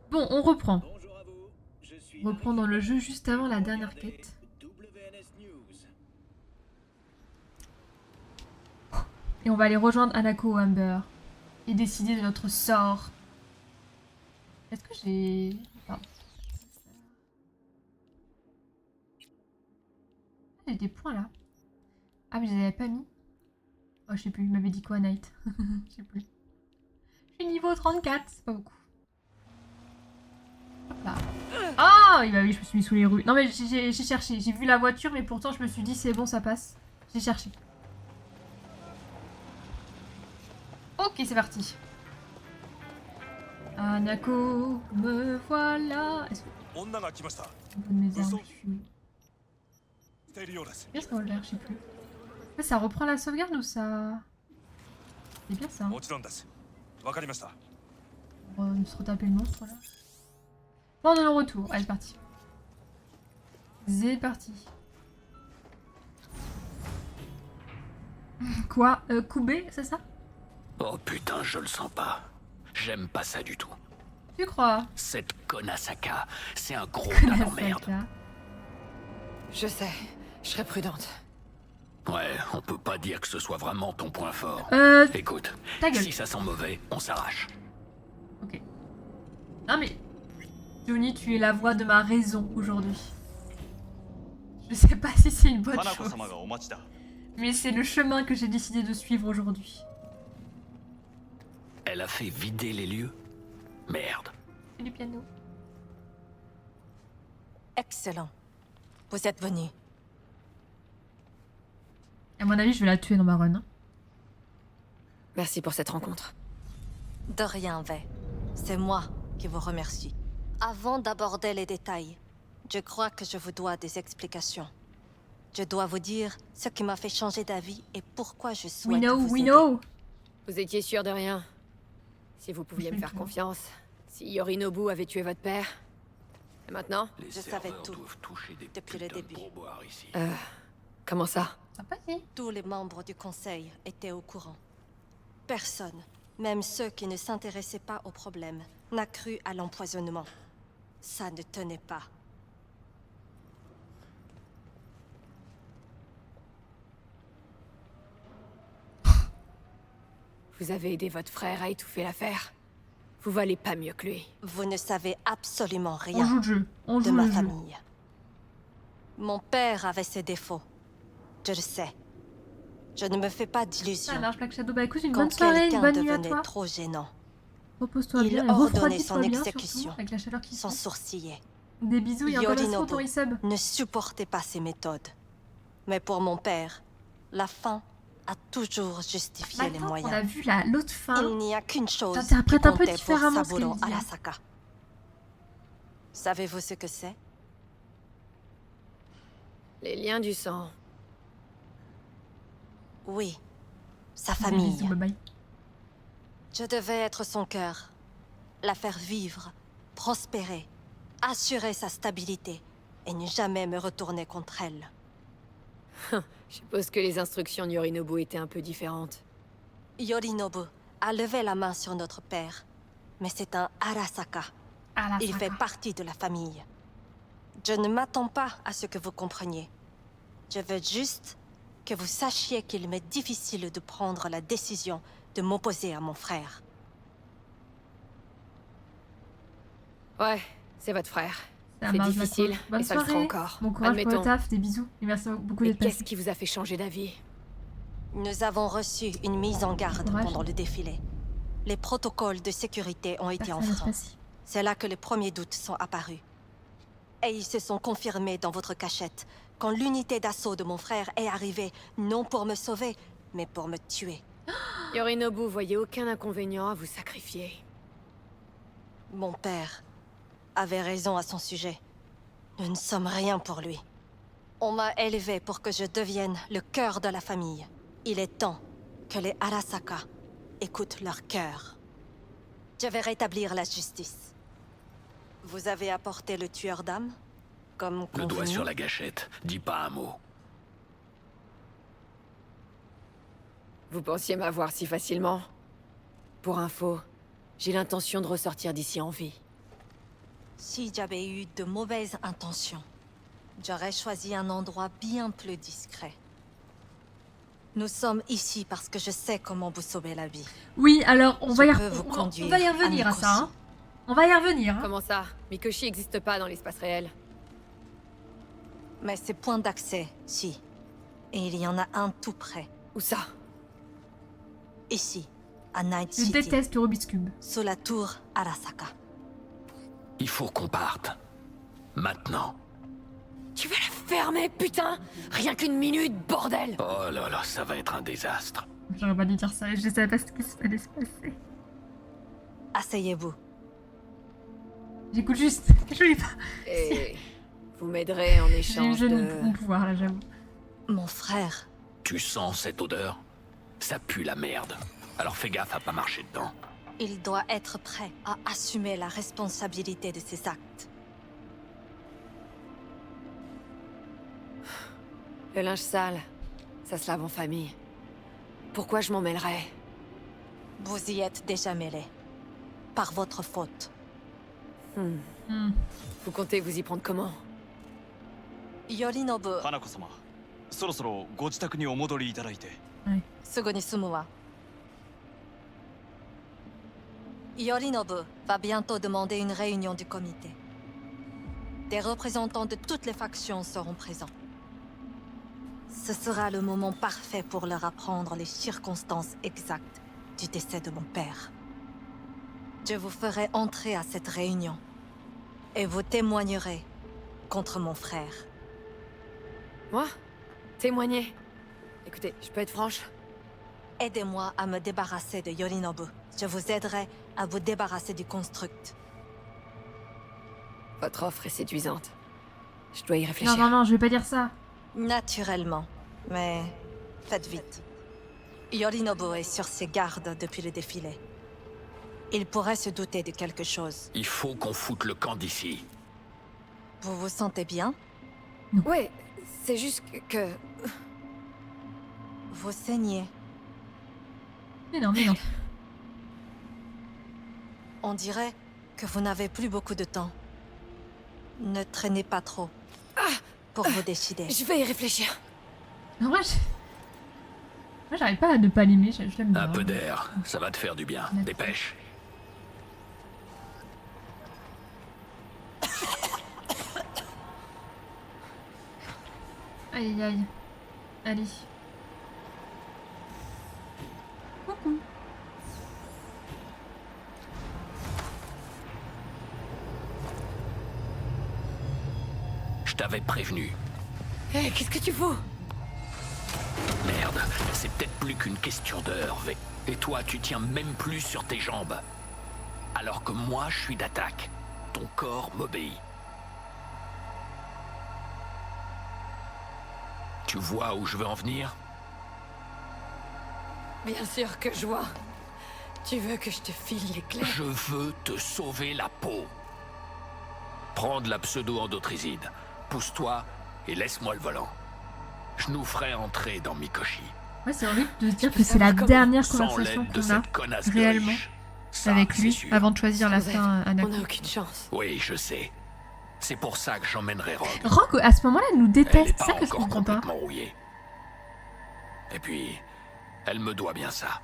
Bon, on reprend. On reprend dans le jeu juste avant la dernière quête. Et on va aller rejoindre Hanako ou Amber. Et décider de notre sort. Est-ce que j'ai... Pardon. J'ai des points là. Ah mais je les avais pas mis. Oh je sais plus, il m'avait dit quoi Night. Je sais plus. Je suis niveau 34, c'est pas beaucoup. Hop là. Ah oh, bah oui, je me suis mis sous les rues. Non mais j'ai cherché, j'ai vu la voiture mais pourtant je me suis dit c'est bon ça passe. J'ai cherché. Ok c'est parti. Hanako, me voilà. Est-ce que... mes armes, je suis... Qu'est-ce qu'on va faire, je sais plus. Ça reprend la sauvegarde ou ça... C'est bien ça. Hein. On va se retaper le monstre là. Bon, on est en retour. Allez, c'est parti. C'est parti. Quoi Koubé, c'est ça? Oh putain, je le sens pas. J'aime pas ça du tout. Tu crois? Cette Konasaka, c'est un gros tas d'emmerde. Je sais, je serai prudente. Ouais, on peut pas dire que ce soit vraiment ton point fort. Écoute, si ça sent mauvais, on s'arrache. Ok. Non mais... Johnny, tu es la voix de ma raison aujourd'hui. Je sais pas si c'est une bonne chose. Mais c'est le chemin que j'ai décidé de suivre aujourd'hui. Elle a fait vider les lieux? Merde. C'est du piano. Excellent. Vous êtes venu. À mon avis, je vais la tuer dans ma run. Hein. Merci pour cette rencontre. De rien, Vey. C'est moi qui vous remercie. Avant d'aborder les détails, je crois que je vous dois des explications. Je dois vous dire ce qui m'a fait changer d'avis et pourquoi je souhaite vous aider. Vous étiez sûr de rien. Si vous pouviez me faire confiance, si Yorinobu avait tué votre père. Et maintenant? Je savais tout depuis le début. Comment ça? Tous les membres du conseil étaient au courant. Personne, même ceux qui ne s'intéressaient pas au problème, n'a cru à l'empoisonnement. Ça ne tenait pas. Vous avez aidé votre frère à étouffer l'affaire. Vous valez pas mieux que lui. Vous ne savez absolument rien de ma famille. Mon père avait ses défauts. Je le sais. Je ne me fais pas d'illusions. Ça marche, Black Shadow. Bah écoute, une Quand bonne soirée, une bonne nuit à devenait toi. trop gênant, Repose-toi bien il et ordonnait son refroidis-toi bien, exécution, surtout, avec la chaleur qui sans sent. sourciller. Des bisous et encore merci pour Yorinobu ton resub. ne supportait pas ces méthodes. Mais pour mon père, la fin a toujours justifié les moyens. On a vu l'autre fin. Il n'y a qu'une chose qui T'interprètes un peu comptait pour différemment ce Saburo qu'elle dit. Arasaka. Savez-vous ce que c'est? Les liens du sang. Oui, sa famille. Bisous, bye bye. Je devais être son cœur, la faire vivre, prospérer, assurer sa stabilité et ne jamais me retourner contre elle. Je suppose que les instructions de Yorinobu étaient un peu différentes. Yorinobu a levé la main sur notre père, mais c'est un Arasaka. Il fait partie de la famille. Je ne m'attends pas à ce que vous compreniez. Je veux juste que vous sachiez qu'il m'est difficile de prendre la décision de m'opposer à mon frère. Ouais, c'est votre frère. Ça C'est marche, difficile, d'accord. Bonne et ça le fera soirée. encore. Bon courage pour le Admettons. taf, des bisous. Et merci beaucoup Mais d'être passé. qu'est-ce qui vous a fait changer d'avis? Nous avons reçu une mise en garde Courage. pendant le défilé. Les protocoles de sécurité ont été Ça va se enfreints. passer. C'est là que les premiers doutes sont apparus. Et ils se sont confirmés dans votre cachette, quand l'unité d'assaut de mon frère est arrivée, non pour me sauver, mais pour me tuer. Yorinobu voyait aucun inconvénient à vous sacrifier. Mon père avait raison à son sujet. Nous ne sommes rien pour lui. On m'a élevé pour que je devienne le cœur de la famille. Il est temps que les Arasaka écoutent leur cœur. Je vais rétablir la justice. Vous avez apporté le tueur d'âme, comme Le doigt convenu. sur la gâchette, dis pas un mot. Vous pensiez m'avoir si facilement? Pour info, j'ai l'intention de ressortir d'ici en vie. Si j'avais eu de mauvaises intentions, j'aurais choisi un endroit bien plus discret. Nous sommes ici parce que je sais comment vous sauver la vie. Oui, alors on va y revenir à ça. Hein. On va y revenir. Hein. Comment ça? Mikoshi n'existe pas dans l'espace réel. Mais c'est point d'accès, si. Et il y en a un tout près. Où ça? Ici, à Night Je City. déteste le Rubik's Cube. Sous la tour Arasaka. Il faut qu'on parte. Maintenant. Tu vas la fermer, putain! Rien qu'une minute, bordel! Oh là là, ça va être un désastre. J'aurais pas dû dire ça, je savais pas ce qui allait se passer. Asseyez-vous. J'écoute juste, je lis pas. Et vous m'aiderez en échange J'ai de... mon pouvoir là, j'avoue. Mon frère. Tu sens cette odeur? Ça pue la merde. Alors fais gaffe à pas marcher dedans. Il doit être prêt à assumer la responsabilité de ses actes. Le linge sale, ça se lave en famille. Pourquoi je m'en mêlerais? Vous y êtes déjà mêlé. Par votre faute. Vous comptez vous y prendre comment? Yorinobu, 花子様、そろそろご自宅にお戻りいただいて。すぐに住むわ。Yorinobu va bientôt demander une réunion du comité. Des représentants de toutes les factions seront présents. Ce sera le moment parfait pour leur apprendre les circonstances exactes du décès de mon père. Je vous ferai entrer à cette réunion et vous témoignerez contre mon frère. Moi? Témoigner? Écoutez, je peux être franche? Aidez-moi à me débarrasser de Yorinobu. Je vous aiderai à vous débarrasser du construct. Votre offre est séduisante. Je dois y réfléchir. Non, je vais pas dire ça. Naturellement, mais faites vite. Yorinobu est sur ses gardes depuis le défilé. Il pourrait se douter de quelque chose. Il faut qu'on foute le camp d'ici. Vous vous sentez bien? Ouais, c'est juste que... Vous saignez. Mais non. On dirait que vous n'avez plus beaucoup de temps. Ne traînez pas trop. Pour vous décider. Je vais y réfléchir. En vrai, moi j'arrive pas à ne pas l'aimer, je l'aime bien. Un peu d'air, ça va te faire du bien. Dépêche. Aïe aïe. Allez. Coucou. Je t'avais prévenu. Hé, qu'est-ce que tu fous? Merde, c'est peut-être plus qu'une question d'heure, Et toi, tu tiens même plus sur tes jambes. Alors que moi, je suis d'attaque. Ton corps m'obéit. Tu vois où je veux en venir? Bien sûr que je vois. Tu veux que je te file les clés? Je veux te sauver la peau. Prends de la pseudo-endothrysine. Pousse-toi et laisse-moi le volant. Je nous ferai entrer dans Mikoshi. Ouais, c'est horrible de se dire que c'est la dernière Sans conversation l'aide de qu'on a cette connasse réellement riche. Ça, avec lui c'est sûr. avant de choisir la Sans fin elle, à on Nako. n'a aucune chance. Oui, je sais. C'est pour ça que j'emmènerai Rogue. Rock, à ce moment-là, elle nous Elle déteste, n'est c'est pas ça que je encore comprends pas. complètement rouillée. Et puis, elle me doit bien ça.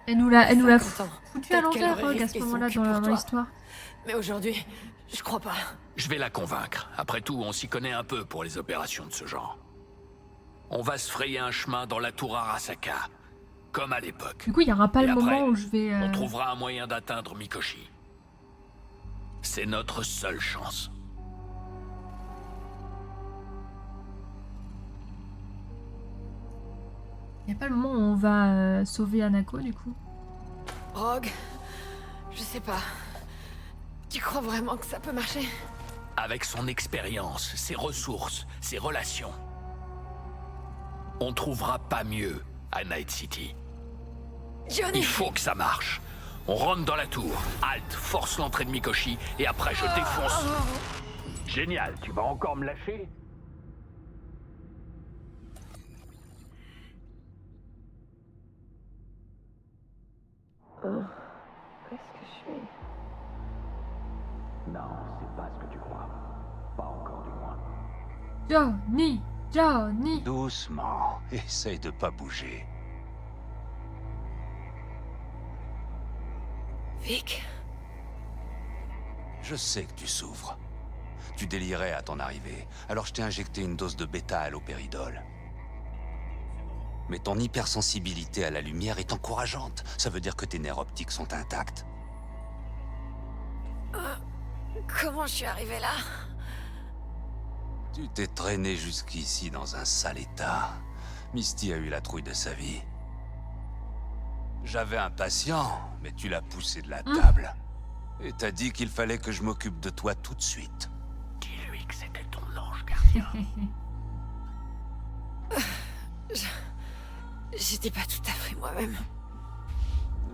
Elle nous l'a 50 ans. foutu à Peut-être qu'elle l'envers, aurait Rogue, à risqué ce son moment-là, cul dans pour toi. l'histoire. Mais aujourd'hui, je crois pas. Je vais la convaincre. Après tout, on s'y connaît un peu pour les opérations de ce genre. On va se frayer un chemin dans la tour Arasaka, comme à l'époque. Du coup, il n'y aura pas Et le après, moment où je vais... On trouvera un moyen d'atteindre Mikoshi. C'est notre seule chance. Il n'y a pas le moment où on va sauver Hanako, du coup. Rogue, je sais pas. Tu crois vraiment que ça peut marcher? Avec son expérience, ses ressources, ses relations. On trouvera pas mieux à Night City. Johnny! Il faut que ça marche. On rentre dans la tour, halte, force l'entrée de Mikoshi, et après je défonce... Génial, tu vas encore me lâcher? Est-ce que je suis... Non, c'est pas ce que tu crois. Pas encore du moins. Johnny, Johnny. Doucement, essaye de pas bouger. Vic? Je sais que tu souffres. Tu délirais à ton arrivée, alors je t'ai injecté une dose de bêta-allopéridol. Mais ton hypersensibilité à la lumière est encourageante. Ça veut dire que tes nerfs optiques sont intacts. Comment je suis arrivé là? Tu t'es traîné jusqu'ici dans un sale état. Misty a eu la trouille de sa vie. J'avais un patient, mais tu l'as poussé de la table. Et t'as dit qu'il fallait que je m'occupe de toi tout de suite. Dis-lui que c'était ton ange gardien. J'étais pas tout à fait moi-même.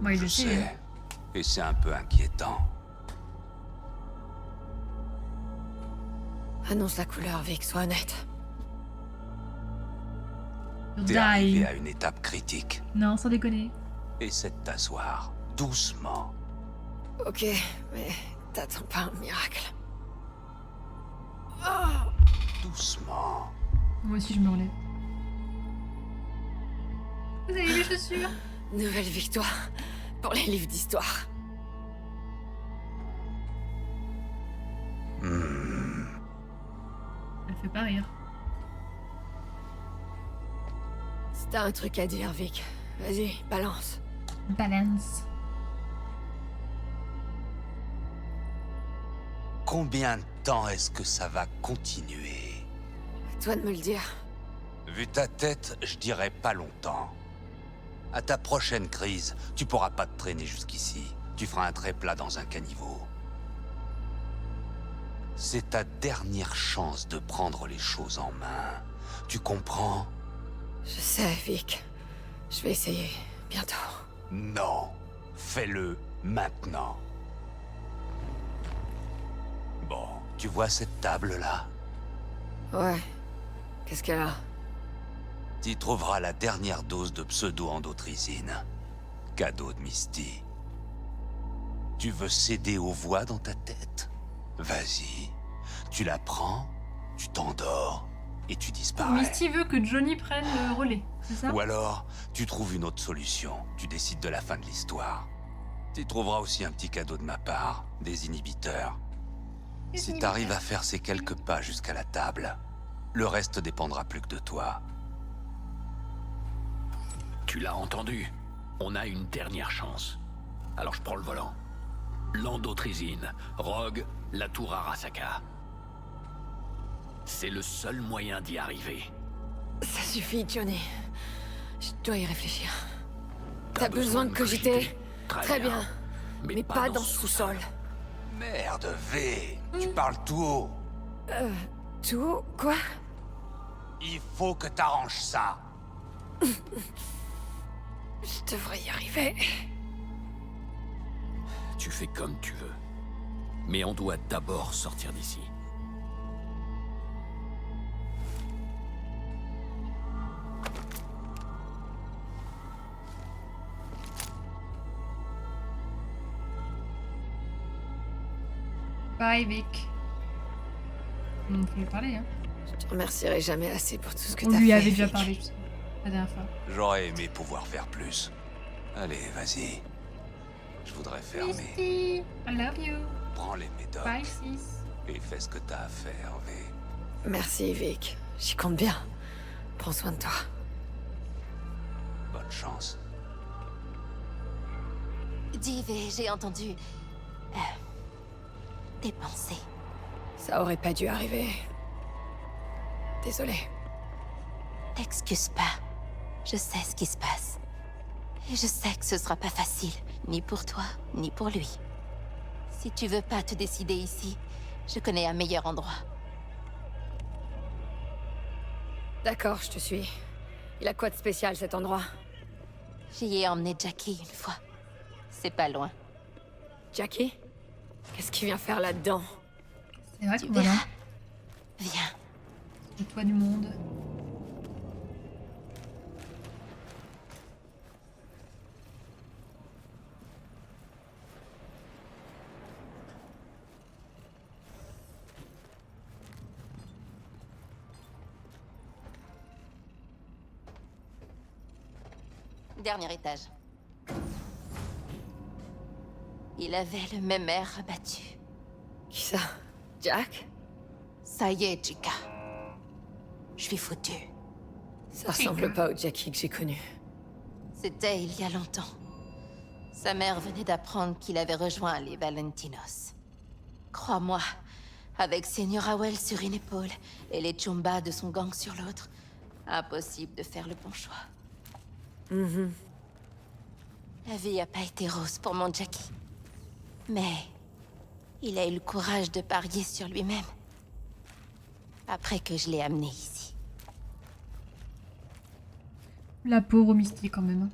Moi, il Je le sait. sais. Et c'est un peu inquiétant. Annonce la couleur, Vic, sois honnête. T'es arrivé Die. à une étape critique. Non, sans déconner. Essaie de t'asseoir, doucement. Ok, mais t'attends pas un miracle. Doucement. Moi aussi, je me relève. Vous avez mes chaussures? Nouvelle victoire pour les livres d'histoire. Elle fait pas rire. Si t'as un truc à dire, Vic, vas-y, balance. Balance. Combien de temps est-ce que ça va continuer? À toi de me le dire. Vu ta tête, je dirais pas longtemps. À ta prochaine crise, tu pourras pas te traîner jusqu'ici. Tu feras un trait plat dans un caniveau. C'est ta dernière chance de prendre les choses en main. Tu comprends? Je sais, Vic. Je vais essayer, bientôt. Non. Fais-le maintenant. Bon, tu vois cette table-là? Ouais. Qu'est-ce qu'elle a? T'y trouveras la dernière dose de pseudo-endothrysine. Cadeau de Misty. Tu veux céder aux voix dans ta tête? Vas-y. Tu la prends, tu t'endors et tu disparais. Misty veut que Johnny prenne le relais, c'est ça? Ou alors, tu trouves une autre solution. Tu décides de la fin de l'histoire. Tu trouveras aussi un petit cadeau de ma part, des inhibiteurs. Si t'arrives à faire ces quelques pas jusqu'à la table, le reste dépendra plus que de toi. Tu l'as entendu. On a une dernière chance. Alors je prends le volant. L'endothrysine, Rogue, la tour Arasaka. C'est le seul moyen d'y arriver. Ça suffit, Johnny. Je dois y réfléchir. T'as besoin de cogiter? Très bien. Mais pas dans ce sous-sol. Merde, V, tu parles tout haut. Tout? Quoi? Il faut que t'arranges ça. Je devrais y arriver. Tu fais comme tu veux. Mais on doit d'abord sortir d'ici. Bye, Vic. On peut lui parler, hein. Je te remercierai jamais assez pour tout ce que On t'as fait. lui avait déjà Vic. parlé, la dernière fois. J'aurais aimé pouvoir faire plus. Allez, vas-y. Je voudrais fermer. Misty, I love you. Prends les médocs Bye, sis. et fais ce que t'as à faire, V. Merci, Vic. J'y compte bien. Prends soin de toi. Bonne chance. Dis, V, j'ai entendu... tes pensées. Ça aurait pas dû arriver. Désolé. T'excuses pas. Je sais ce qui se passe. Et je sais que ce sera pas facile, ni pour toi, ni pour lui. Si tu veux pas te décider ici, je connais un meilleur endroit. D'accord, je te suis. Il a quoi de spécial, cet endroit? J'y ai emmené Jackie une fois. C'est pas loin. Jackie? Qu'est-ce qu'il vient faire là-dedans? C'est vrai Tu que voilà, verras. Viens. le toit du monde. Dernier étage. Il avait le même air abattu. Qui ça? Jack? Ça y est, Chica. Je suis foutue. Ça ressemble pas au Jackie que j'ai connu. C'était il y a longtemps. Sa mère venait d'apprendre qu'il avait rejoint les Valentinos. Crois-moi, avec Señora Well sur une épaule et les Chumba de son gang sur l'autre, impossible de faire le bon choix. La vie a pas été rose pour mon Jackie. Mais il a eu le courage de parier sur lui-même. Après que je l'ai amené ici. La pauvre Misty quand même.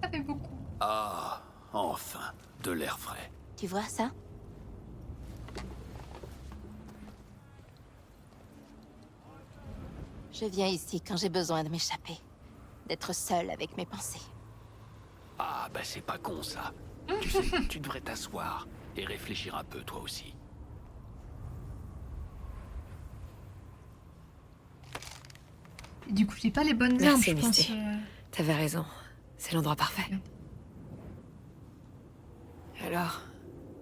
Ça fait beaucoup. Ah, enfin, de l'air frais. Tu vois ça? Je viens ici quand j'ai besoin de m'échapper. D'être seule avec mes pensées. Ah, bah c'est pas con ça. Tu sais, tu devrais t'asseoir et réfléchir un peu toi aussi. Et du coup, j'ai pas les bonnes armes, Merci, je pense. Misty. T'avais raison. C'est l'endroit parfait. Bien. Alors,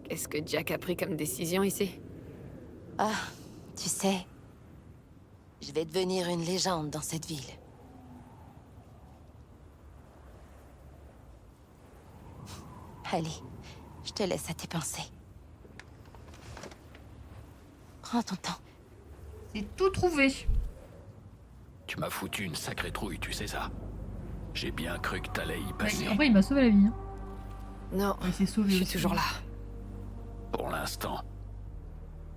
qu'est-ce que Jack a pris comme décision ici? Ah, tu sais, je vais devenir une légende dans cette ville. Allez, je te laisse à tes pensées. Prends ton temps. C'est tout trouvé. Tu m'as foutu une sacrée trouille, tu sais ça. J'ai bien cru que t'allais y Ouais, passer. en vrai, il m'a sauvé la vie. Hein. Non, Il s'est sauvé je suis aussi. toujours là. Pour l'instant.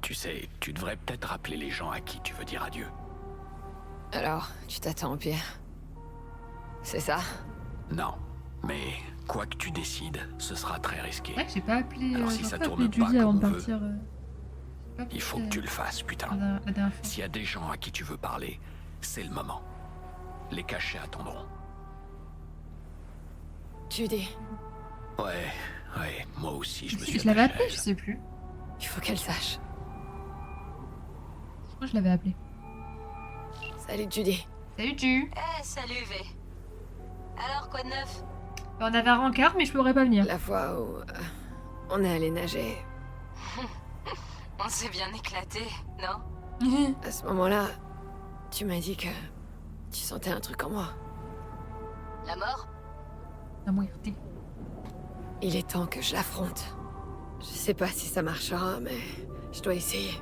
Tu sais, tu devrais peut-être rappeler les gens à qui tu veux dire adieu. Alors, tu t'attends au pire. C'est ça? Non, mais quoi que tu décides, ce sera très risqué. C'est vrai que j'ai pas appelé, Alors, si j'ai ça pas tourne appelé pas Judy avant de comme on partir. J'ai pas Il faut appelé, que tu le fasses, putain. la dernière fois. S'il y a des gens à qui tu veux parler, c'est le moment. Les cachets attendront. Judy, Ouais, moi aussi je me suis Je l'avais attaché à appelé, elle. je sais plus. il faut qu'elle sache. Je crois que je l'avais appelé. Salut Judy. Salut, tu. Salut V. Alors, quoi de neuf? On avait un rencard, mais je pourrais pas venir. La fois où on est allé nager, On s'est bien éclaté, non? à ce moment-là, tu m'as dit que tu sentais un truc en moi. La mort? La moitié. Il est temps que je l'affronte. Je sais pas si ça marchera, mais je dois essayer.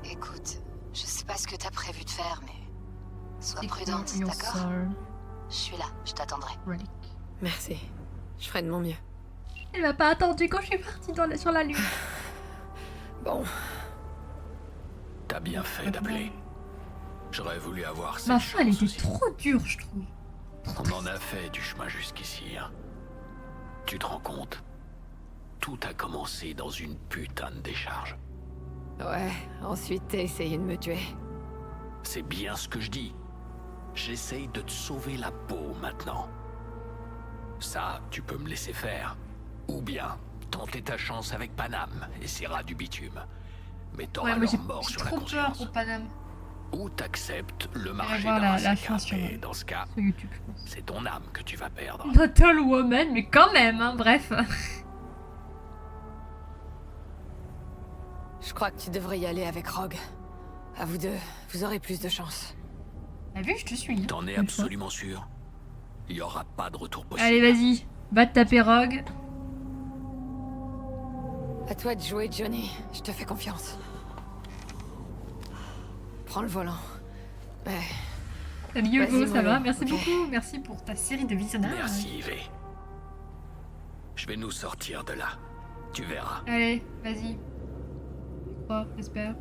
Écoute, je sais pas ce que t'as prévu de faire, mais... Sois C'est prudente, cool, your d'accord? soul Je suis là, je t'attendrai. relic. Merci. Je ferai de mon mieux. Elle m'a pas attendu quand je suis partie sur la lune. Bon, T'as bien fait d'appeler. J'aurais voulu avoir cette Ma fin, elle chance était aussi. trop dure, je trouve. On en a fait du chemin jusqu'ici, hein. Tu te rends compte? Tout a commencé dans une putain de décharge. ouais, ensuite t'as essayé de me tuer. C'est bien ce que je dis. J'essaye de te sauver la peau maintenant. Ça, tu peux me laisser faire. Ou bien, tenter ta chance avec Paname et ses rats du bitume. Mais t'auras Ouais, moi leur mort j'ai sur la trop peur conscience. pour Paname. Ou t'acceptes le J'irai marché voir d'un la fin sur, et dans ce cas, sur YouTube, je pense. c'est ton âme que tu vas perdre. Battle Woman, mais quand même, hein, bref. Je crois que tu devrais y aller avec Rogue. À vous deux, vous aurez plus de chance. T'as vu, je te suis. hein, T'en es une fois. absolument sûr? Il y aura pas de retour possible. Allez, vas-y. Va te taper Rogue. À toi de jouer, Johnny. Je te fais confiance. Prends le volant. Ouais. Salut Hugo, Vas-y, ça va? mollo, Merci ok. beaucoup. Merci pour ta série de visionnages. Merci, Yves. Je vais nous sortir de là. Tu verras. Allez, vas-y. Je crois, j'espère.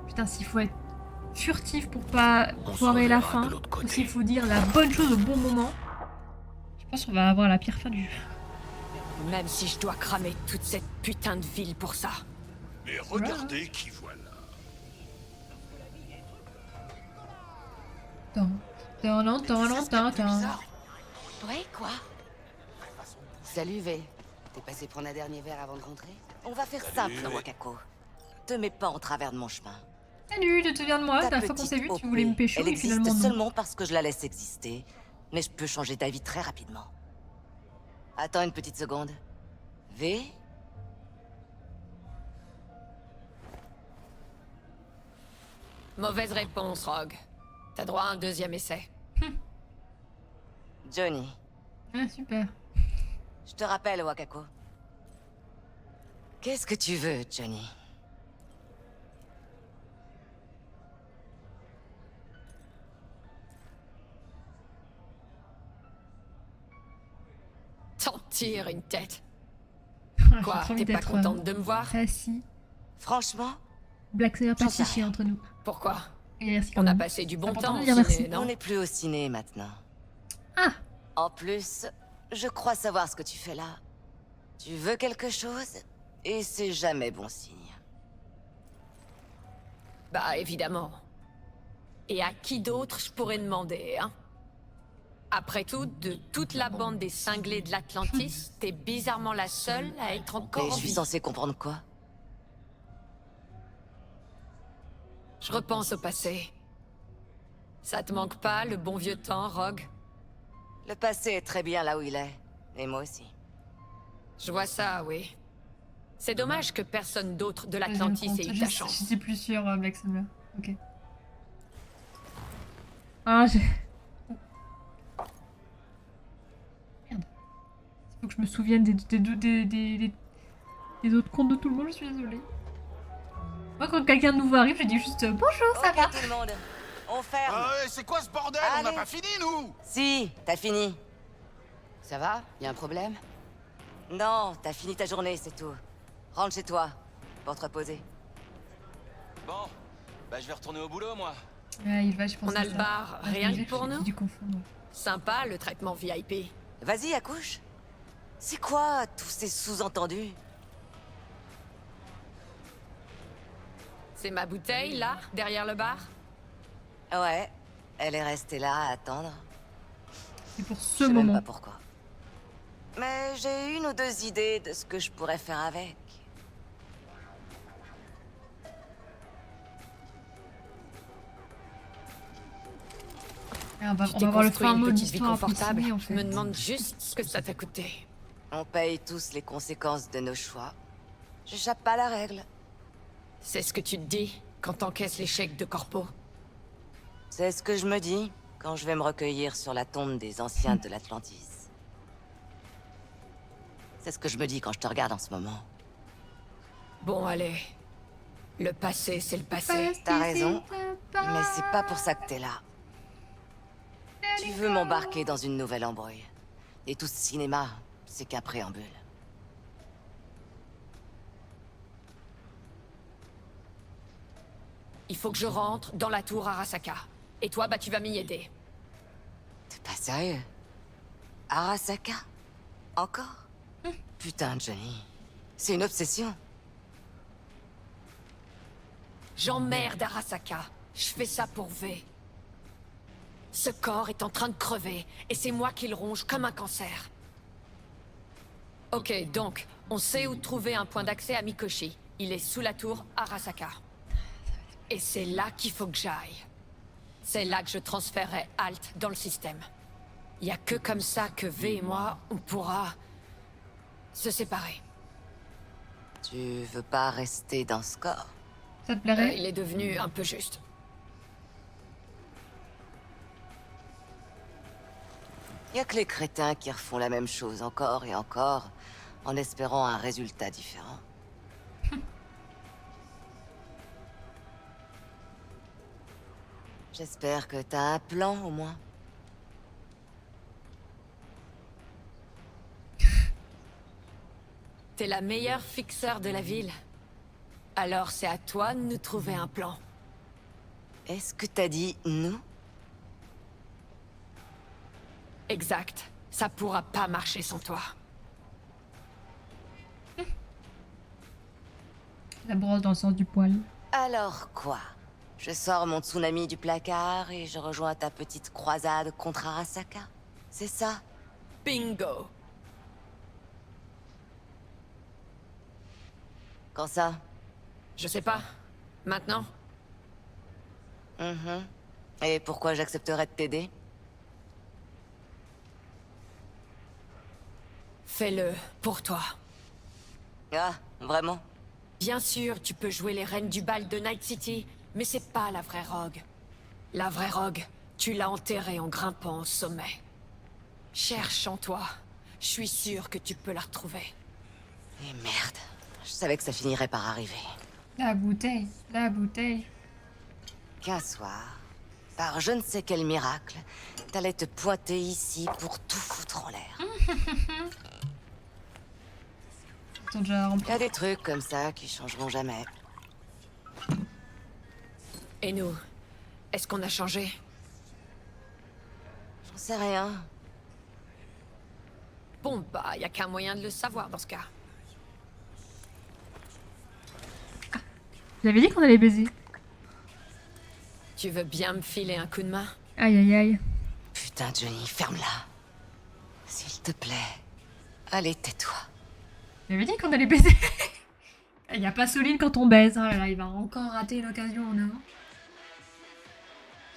Putain, s'il faut être furtif pour pas On se foirer la reverra fin, de l'autre côté. ou s'il faut dire la bonne chose au bon moment, je pense qu'on va avoir la pire fin du jeu. Même si je dois cramer toute cette putain de ville pour ça. Mais regardez qui voilà. Tant. Ouais, quoi? Salut V. T'es passé prendre un dernier verre avant de rentrer? On va faire simple, Wakako. Te mets pas en travers de mon chemin. Salut, tu te souviens de moi? La Ta dernière fois qu'on s'est petite vu, tu voulais me OP, pécho elle et existe finalement non. seulement parce que je la laisse exister. Mais je peux changer d'avis très rapidement. Attends une petite seconde. V? Mauvaise réponse, Rogue. T'as droit à un deuxième essai. Johnny. Ah, super. Je te rappelle, Wakako. Qu'est-ce que tu veux, Johnny? T'en tires une tête. J'ai Quoi, trop envie t'es pas d'être contente de me voir? assis. Franchement, Black Sailor, pas J'en de sais chichi rien. entre nous. Pourquoi? Et merci On quand a même. passé du bon important temps de au dire ciné, merci. non? on n'est plus au ciné maintenant. Ah, En plus, je crois savoir ce que tu fais là. Tu veux quelque chose, et c'est jamais bon signe. Bah, évidemment. Et à qui d'autre je pourrais demander, hein? Après tout, de toute la bande des cinglés de l'Atlantis, t'es bizarrement la seule à être encore Et en je suis vie. censé comprendre quoi? Je repense au passé. Ça te manque pas, le bon vieux temps, Rogue? Le passé est très bien là où il est. Et moi aussi. Je vois ça, oui. C'est dommage que personne d'autre de deuxième l'Atlantis compte. ait eu Je ta chance. suis plus sûre, Black Sailor. Ok. Ah, j'ai... Merde. Il faut que je me souvienne des autres comptes de tout le monde, je suis désolée. Moi, quand quelqu'un de nouveau arrive, je dis juste bonjour, ça Ok, va? tout le monde. On ferme. Ah ouais, c'est quoi ce bordel? On n'a Allez. pas fini, nous! Si, t'as fini. Ça va? Y a un problème? Non, t'as fini ta journée, c'est tout. Rentre chez toi, pour te reposer. Bon, bah je vais retourner au boulot, moi. Ah, il va, je pense. On a le bar, rien que pour J'ai nous. dû confondre. Sympa, le traitement VIP. Vas-y, accouche. C'est quoi tous ces sous-entendus? C'est ma bouteille, là, derrière le bar? Ouais, elle est restée là à attendre. C'est pour Je ce sais même moment. pas pourquoi. Mais j'ai une ou deux idées de ce que je pourrais faire avec. Ah, on va Tu t'es voir le construit fin une mot de petite vie l'histoire confortable. approximée, en Je fait. me demande juste ce que ça t'a coûté. On paye tous les conséquences de nos choix. J'échappe pas à la règle. C'est ce que tu te dis quand t'encaisses l'échec de Corpo. C'est ce que je me dis quand je vais me recueillir sur la tombe des anciens de l'Atlantis. C'est ce que je me dis quand je te regarde en ce moment. Bon, allez. Le passé, c'est le passé. T'as raison, mais c'est pas pour ça que t'es là. Tu veux m'embarquer dans une nouvelle embrouille. Et tout ce cinéma, c'est qu'un préambule. Il faut que je rentre dans la tour Arasaka. Et toi, bah tu vas m'y aider. T'es pas sérieux? Arasaka? Encore? Putain, Johnny. C'est une obsession. J'emmerde Arasaka. Je fais ça pour V. Ce corps est en train de crever, et c'est moi qui le ronge comme un cancer. Ok, donc, on sait où trouver un point d'accès à Mikoshi. Il est sous la tour Arasaka. Et c'est là qu'il faut que j'aille. C'est là que je transférerai Alt dans le système. Il y a que comme ça que V et moi, on pourra se séparer. Tu veux pas rester dans ce corps? Ça te plairait? Il est devenu un peu juste. Y a que les crétins qui refont la même chose encore et encore, en espérant un résultat différent. J'espère que t'as un plan, au moins. T'es la meilleure fixeur de la ville. Alors c'est à toi de nous trouver un plan. Est-ce que t'as dit nous? Exact. Ça pourra pas marcher sans toi. La brosse dans le sens du poil. Alors quoi? Je sors mon tsunami du placard et je rejoins ta petite croisade contre Arasaka? C'est ça? Bingo! Quand ça? Je sais pas. Maintenant? Mhm. Et pourquoi j'accepterais de t'aider? Fais-le, pour toi. Ah, vraiment? Bien sûr, tu peux jouer les reines du bal de Night City, mais c'est pas la vraie Rogue. La vraie Rogue, tu l'as enterrée en grimpant au sommet. Cherche en toi. Je suis sûre que tu peux la retrouver. Et merde, je savais que ça finirait par arriver. La bouteille, la bouteille. Qu'un soir, par je ne sais quel miracle, t'allais te pointer ici pour tout foutre en l'air. Ils sont déjà remplis. Y a des trucs comme ça qui changeront jamais. Et nous, est-ce qu'on a changé? J'en sais rien. Bon, bah, y a qu'un moyen de le savoir dans ce cas. J'avais dit qu'on allait baiser. Tu veux bien me filer un coup de main? Aïe aïe aïe. Putain, Johnny, ferme-la. S'il te plaît. Allez, tais-toi. J'avais dit qu'on allait baiser. Il n'y a pas Soline quand on baise. Oh là là, il va encore rater l'occasion, non?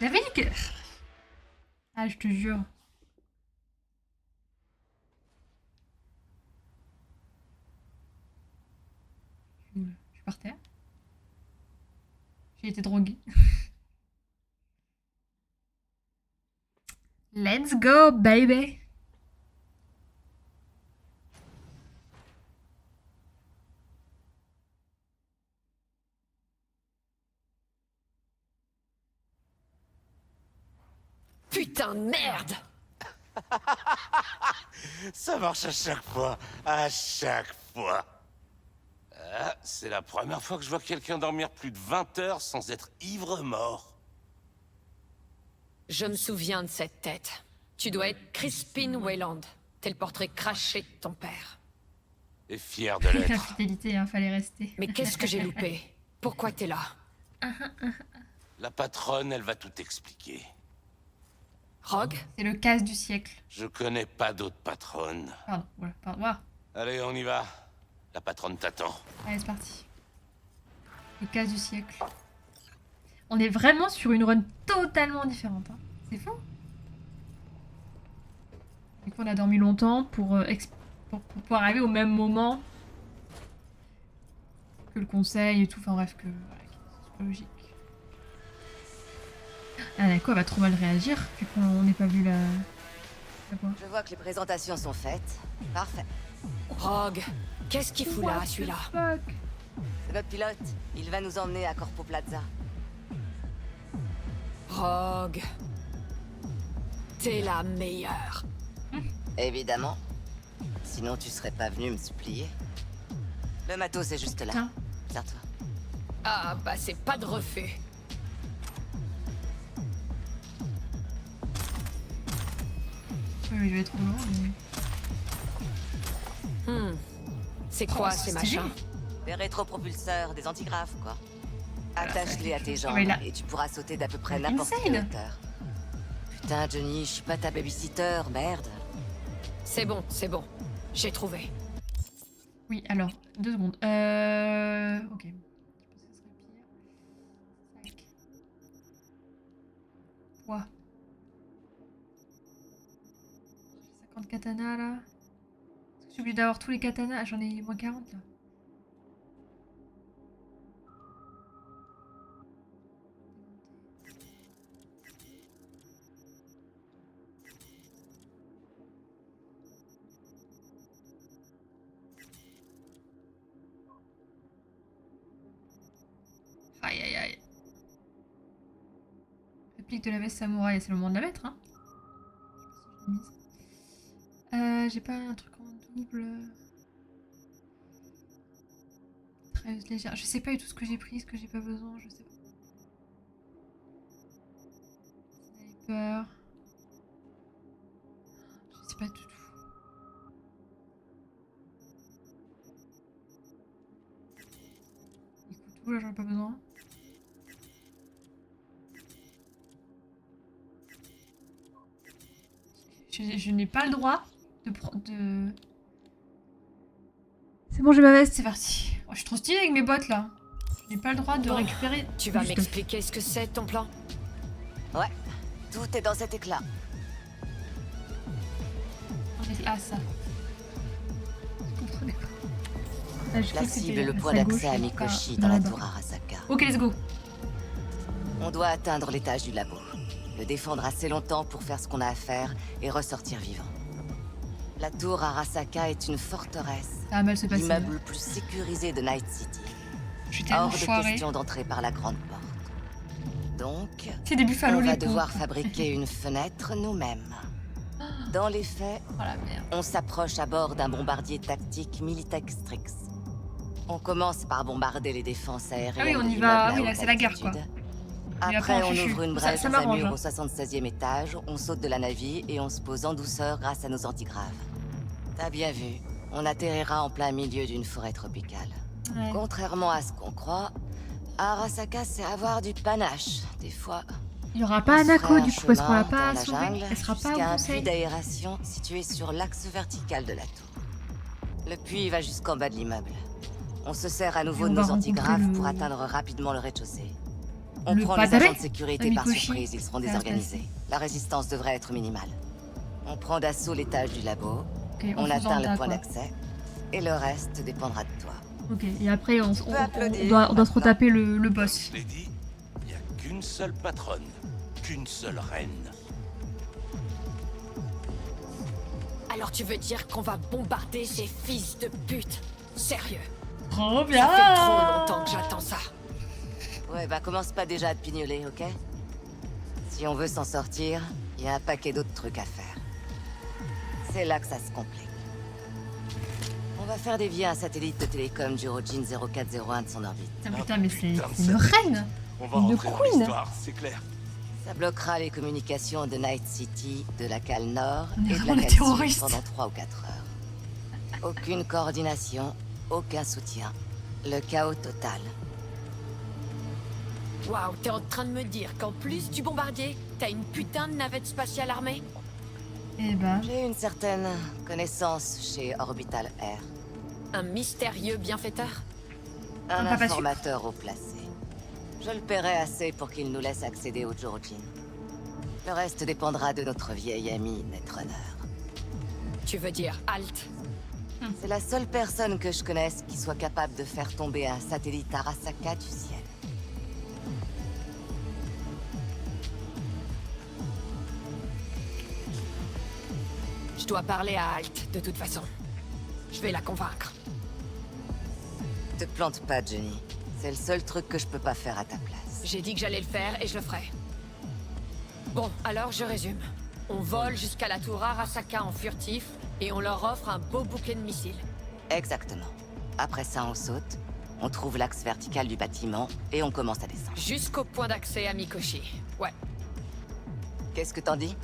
J'avais dit que... Ah, je te jure. Je suis par terre. J'ai été droguée. Let's go, baby! Putain de merde! Ça marche à chaque fois. À chaque fois. Ah, c'est la première fois que je vois quelqu'un dormir plus de 20 heures sans être ivre-mort. Je me souviens de cette tête. Tu dois être Crispin Wayland. T'es le portrait craché de ton père. Et fier de La l'être. fidélité, hein, fallait rester. Mais qu'est-ce que j'ai loupé? Pourquoi t'es là? La patronne, elle va tout expliquer. Rogue? C'est le casse du siècle. Je connais pas d'autres patronnes. Pardon, voilà, pardon. Voilà. Allez, on y va. La patronne t'attend. Allez, c'est parti. Le casse du siècle. On est vraiment sur une run totalement différente. Hein. C'est fou. Du coup, on a dormi longtemps pour pouvoir arriver au même moment que le conseil et tout. Enfin bref, que voilà, c'est pas logique. Ah d'accord, elle va trop mal réagir vu qu'on n'ait pas vu la voix. Je vois que les présentations sont faites. Parfait. Rogue, qu'est-ce qu'il fout là, celui-là? Fuck. C'est notre pilote. Il va nous emmener à Corpo Plaza. Rogue. T'es la meilleure. Évidemment. Sinon, tu serais pas venu me supplier. Le matos est juste là. Tiens. Sers-toi. Ah, bah c'est pas de refus. Oui, je vais trop loin, mais... C'est quoi Oh, ces c'est stylé. machins? Des rétropropulseurs, des antigraphes, quoi. Attache-les à tes jambes mais là- et tu pourras sauter d'à peu près C'est n'importe quelle insane. hauteur. Putain, Johnny, je suis pas ta babysitter, merde. C'est bon, c'est bon. J'ai trouvé. Oui, alors, 2 secondes. Ok. Je pense que ce serait pire. Tac. Poids. J'ai 50 katanas là. Est-ce que j'ai oublié d'avoir tous les katanas? Ah, j'en ai moins 40 là. Aïe aïe aïe. Réplique de la veste samouraï, c'est le moment de la mettre, hein. Je sais pas si je l'ai mise. J'ai pas un truc en double. Très légère. Je sais pas du tout ce que j'ai pris, ce que j'ai pas besoin, je sais pas. Sniper. Je sais pas du tout. Écoute, tout là j'en ai pas besoin. Je n'ai pas le droit de... C'est bon, j'ai ma veste, c'est parti. Oh, je suis trop stylée avec mes bottes là. Je n'ai pas le droit de Bon, récupérer. Tu vas juste- m'expliquer ce que c'est ton plan? Ouais, tout est dans cet éclat. Ah, ça. Je comprenais pas. Ah, je La crois que cible c'était est le à point sa d'accès à gauche, Mikoshi pas dans la là-bas. tour Arasaka. Ok, let's go. On doit atteindre l'étage du labo. Le défendre assez longtemps pour faire ce qu'on a à faire et ressortir vivant. La tour Arasaka est une forteresse. Ça va mal se passer. L'immeuble le plus sécurisé de Night City. Je suis tellement Hors de foirée. question d'entrer par la grande porte. Donc, C'est des buffalo on les va pauvres. devoir fabriquer une fenêtre nous-mêmes. Dans les faits, Oh la merde. on s'approche à bord d'un bombardier tactique Militech Strix. On commence par bombarder les défenses aériennes. Ah oui, on de y l'immeuble va. à Oui, là, haute c'est la guerre, quoi. altitude. Mais Après, après, on chuchu. ouvre une Ça brèche dans un m'arrange, mur hein. au 76e étage, on saute de la navire et on se pose en douceur grâce à nos antigraves. T'as bien vu, on atterrira en plein milieu d'une forêt tropicale. Ouais. Contrairement à ce qu'on croit, Arasaka c'est avoir du panache. Des fois, Il y aura pas on se Anako ferait un du coup parce qu'on l'a chemin pas dans la sauvée. jungle Elle sera pas jusqu'à au un puits conseil. d'aération situé sur l'axe vertical de la tour. Le puits va jusqu'en bas de l'immeuble. On se sert à nouveau Et de on va nos antigraves rencontrer pour le- atteindre rapidement le rez-de-chaussée. On Le prend les padré agents de sécurité par Mikoshi. surprise, ils seront Ça va se désorganisés. La résistance devrait être minimale. On prend d'assaut l'étage du labo, Ok, on faisant atteint tas, le point quoi. d'accès, et le reste dépendra de toi. Ok, et après on peux applaudir doit se maintenant. retaper le boss. Je l'ai dit, il n'y a qu'une seule patronne, qu'une seule reine. Alors tu veux dire qu'on va bombarder ces fils de pute? Sérieux? Trop Ça fait trop longtemps que j'attends ça. Ouais, bah commence pas déjà à te pignoler, ok? Si on veut s'en sortir, il y a un paquet d'autres trucs à faire. C'est là que ça se complique. On va faire dévier un satellite de télécom du Rojin 0401 de son orbite. Ah putain, mais c'est putain de une reine. On va Une rentrer dans queen. l'histoire, c'est clair. Ça bloquera les communications de Night City, de la cale Nord On est et de vraiment la des cale Sud terroristes. pendant 3 ou 4 heures. Aucune coordination, aucun soutien. Le chaos total. Waouh, t'es en train de me dire qu'en plus du bombardier, t'as une putain de navette spatiale armée? Eh ben, J'ai une certaine connaissance chez Orbital Air. Un mystérieux bienfaiteur? Un papa informateur haut placé. Je le paierai assez pour qu'il nous laisse accéder au Jorjin. Le reste dépendra de notre vieil ami Netrunner. Tu veux dire Halt? C'est la seule personne que je connaisse qui soit capable de faire tomber un satellite Arasaka du ciel. Je dois parler à Halt, de toute façon. Je vais la convaincre. Te plante pas, Jenny. C'est le seul truc que je peux pas faire à ta place. J'ai dit que j'allais le faire et je le ferai. Bon, alors je résume. On vole jusqu'à la tour Arasaka en furtif et on leur offre un beau bouquet de missiles. Exactement. Après ça, on saute, on trouve l'axe vertical du bâtiment et on commence à descendre. Jusqu'au point d'accès à Mikoshi. Ouais. Qu'est-ce que t'en dis?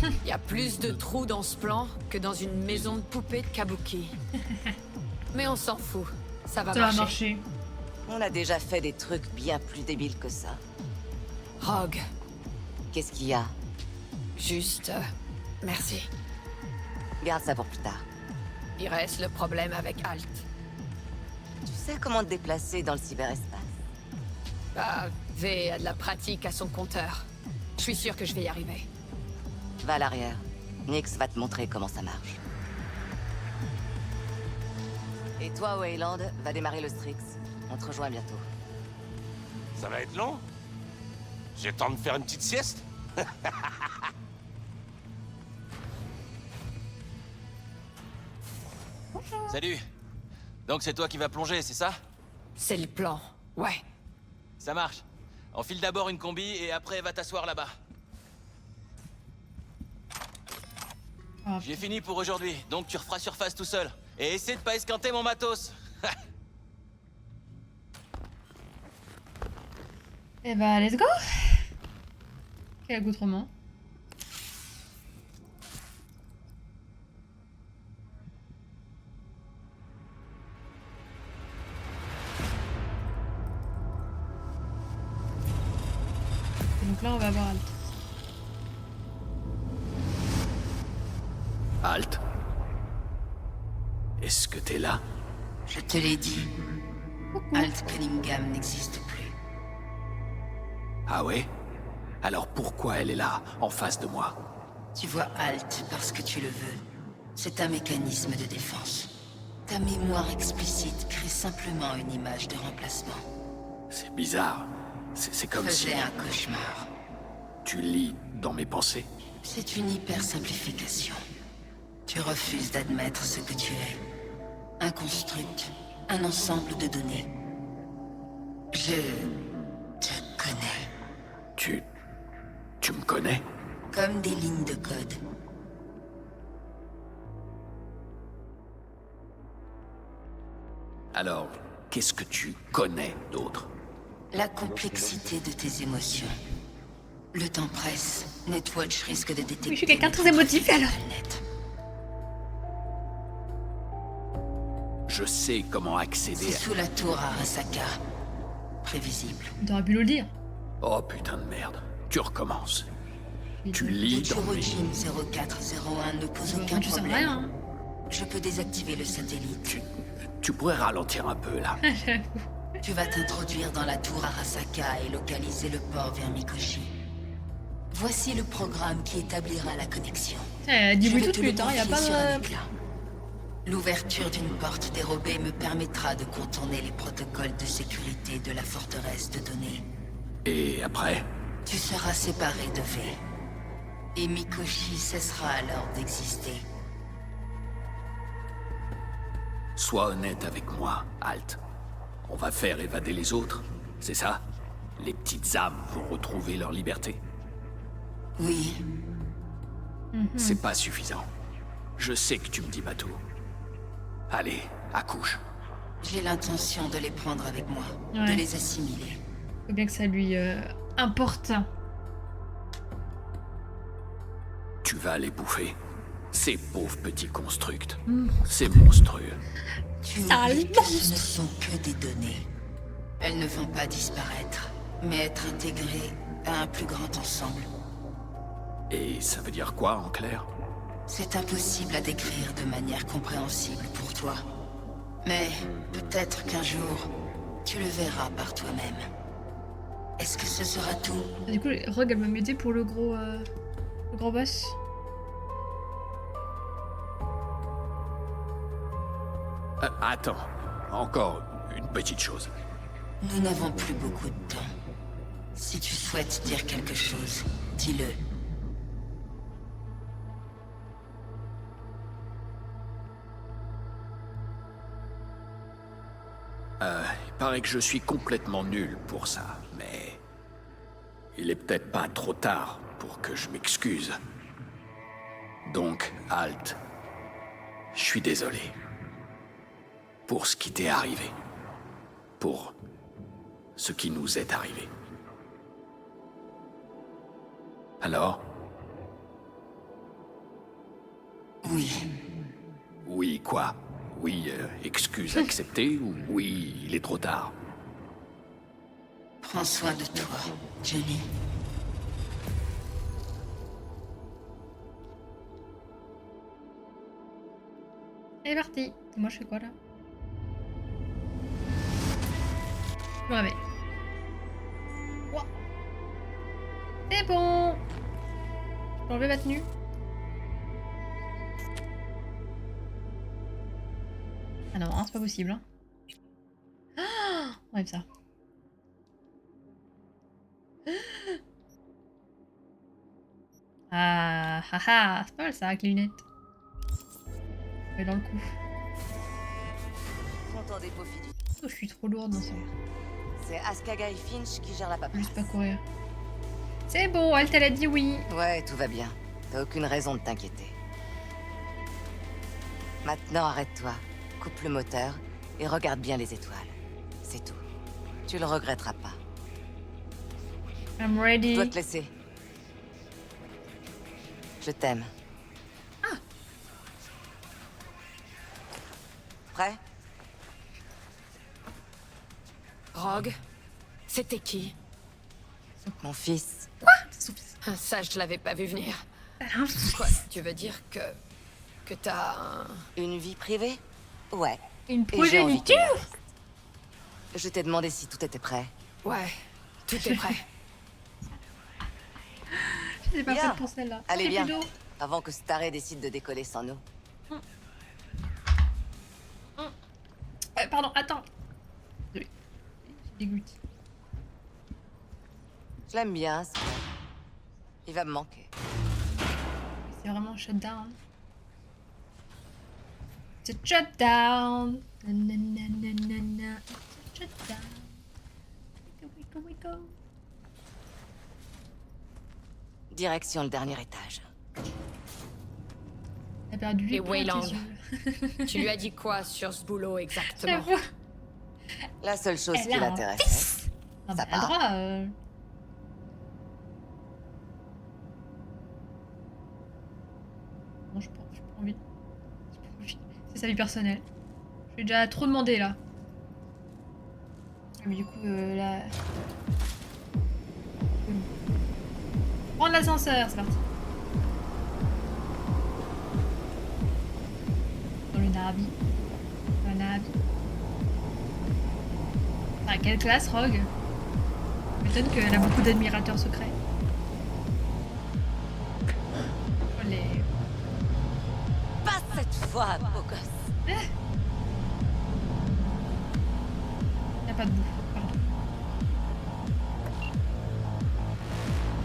Il y a plus de trous dans ce plan que dans une maison de poupées de Kabuki. Mais on s'en fout. Ça va ça va marcher. marcher. On a déjà fait des trucs bien plus débiles que ça. Rogue, Qu'est-ce qu'il y a? juste... merci. Garde ça pour plus tard. Il reste le problème avec Halt. Tu sais comment te déplacer dans le cyberespace? Bah, V a de la pratique à son compteur. Je suis sûr que je vais y arriver. Va à l'arrière. Nyx va te montrer comment ça marche. Et toi, Wayland, va démarrer le Strix. On te rejoint bientôt. Ça va être long. J'ai le temps de faire une petite sieste. Salut. Donc c'est toi qui vas plonger, c'est ça? C'est le plan. Ouais. Ça marche. Enfile d'abord une combi et après va t'asseoir là-bas. Oh, J'ai fini pour aujourd'hui, donc tu referas surface tout seul. Et essaie de pas esquinter mon matos. eh ben, let's go. Quel autrement. Et donc là, on va avoir Halt. Halt. Est-ce que t'es là? Je te l'ai dit. Alt Cunningham n'existe plus. Ah ouais? Alors pourquoi elle est là, en face de moi? Tu vois Alt parce que tu le veux. C'est un mécanisme de défense. Ta mémoire explicite crée simplement une image de remplacement. C'est bizarre. C'est comme si... Faisais un cauchemar. Tu lis dans mes pensées? C'est une hyper-simplification. Tu refuses d'admettre ce que tu es. Un construct, un ensemble de données. Je te connais. Tu me connais? Comme des lignes de code. Alors, qu'est-ce que tu connais d'autre? La complexité de tes émotions. Le temps presse. Netwatch risque de détecter... Oui, je suis quelqu'un de très émotif, alors. Je sais comment accéder C'est sous la tour Arasaka. Prévisible. T'aurais pu le dire. Oh putain de merde. Tu recommences. Tu lis dans mes... Tsurojin 0401 ne pose aucun Tu sens problème. rien, hein. Je peux désactiver le satellite. Tu pourrais ralentir un peu, là. Tu vas t'introduire dans la tour Arasaka et localiser le port vers Mikoshi. Voici le programme qui établira la connexion. Dis Je oui vais tout de te le suite, hein, y a confier pas sur un de... éclat. L'ouverture d'une porte dérobée me permettra de contourner les protocoles de sécurité de la forteresse de données. Et après? Tu seras séparé de V. Et Mikoshi cessera alors d'exister. Sois honnête avec moi, Alt. On va faire évader les autres, c'est ça? Les petites âmes vont retrouver leur liberté. Oui, C'est pas suffisant. Je sais que tu me dis pas tout. Allez, accouche. j'ai l'intention de les prendre avec moi, Ouais. de les assimiler. Faut bien que ça lui importe. Tu vas les bouffer. Ces pauvres petits constructs. C'est monstrueux. Tu Sale oublies que ce monstre. ne sont que des données. Elles ne vont pas disparaître, mais être intégrées à un plus grand ensemble. Et ça veut dire quoi, en clair? C'est impossible à décrire de manière compréhensible pour toi. Mais peut-être qu'un jour, tu le verras par toi-même. Est-ce que ce sera tout? Du coup, Rogue, elle va m'aider pour le gros boss. Attends, encore une petite chose. Nous n'avons plus beaucoup de temps. Si tu souhaites dire quelque chose, dis-le. Il paraît que je suis complètement nul pour ça, mais... Il est peut-être pas trop tard pour que je m'excuse. Donc, Alt, je suis désolé. Pour ce qui t'est arrivé. Pour ce qui nous est arrivé. Alors? Oui, Oui, quoi? Oui, excuse acceptée ou oui, il est trop tard? prends soin de toi, Johnny. Elle est partie. Et moi, je fais quoi là? Je me réveille. Ouah. C'est bon. Je peux enlever ma tenue. Ah non, hein, c'est pas possible. Hein. Ah, on enlève ça. Ah, ah, ah, c'est pas mal ça avec les lunettes. Mais dans le cou. Content des pauvres filles. Oh, je suis trop lourde dans ça. C'est Askaga et Finch qui gèrent la paperasse. Juste pas courir. C'est bon, elle a dit oui. Ouais, tout va bien. T'as aucune raison de t'inquiéter. Maintenant, arrête-toi. Coupe le moteur et regarde bien les étoiles. C'est tout. Tu le regretteras pas. I'm Je ready. dois te laisser. Je t'aime. Ah. Prêt? Rogue, c'était qui? Mon fils. C'est son fils. Ça, je l'avais pas vu venir. Elle a un fils. Quoi? Tu veux dire que t'as un... Une vie privée? Ouais. Une Et j'ai envie progéniture. que- Je t'ai demandé si tout était prêt. Ouais, tout est prêt. C'est pas Bien. fait pour celle-là. Allez, J'ai viens. plus d'eau. Avant que Staré décide de décoller sans nous. Pardon, attends. Désolé. J'ai des gouttes. Je l'aime bien, ça. Il va me manquer. C'est vraiment shutdown. C'est shutdown. Nanana, it's a shutdown. Wicca, wicca, wicca. Direction le dernier étage. T'as perdu les Et points, Weyland. tes yeux. Tu lui as dit quoi sur ce boulot exactement? J'avoue. La seule chose Elle qui a un l'intéressait. fils. Non, Ça mais elle a le part. droit. Non, j'ai pas envie. J'ai pas envie. C'est sa vie personnelle. Je lui ai déjà trop demandé là. Mais du coup, là. Prendre l'ascenseur, c'est parti. Dans le Navi. Dans le Navi. Ah, quelle classe, Rogue. Ça m'étonne qu'elle a beaucoup d'admirateurs secrets. Oh, les... Pas cette fois, beau gosse. Y'a pas de bouffe, pardon.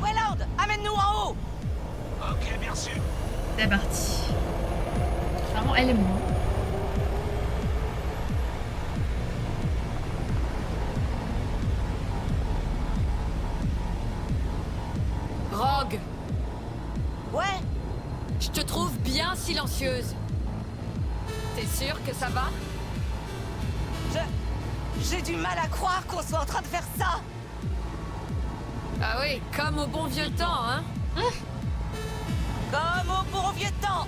Weyland, amène-nous en haut. Ok, bien sûr. C'est parti. Vraiment, elle est moi. Rogue, Ouais, je te trouve bien silencieuse. T'es sûre que ça va? j'ai du mal à croire qu'on soit en train de faire ça. Ah oui, comme au bon vieux temps, hein? Comme au bon vieux temps.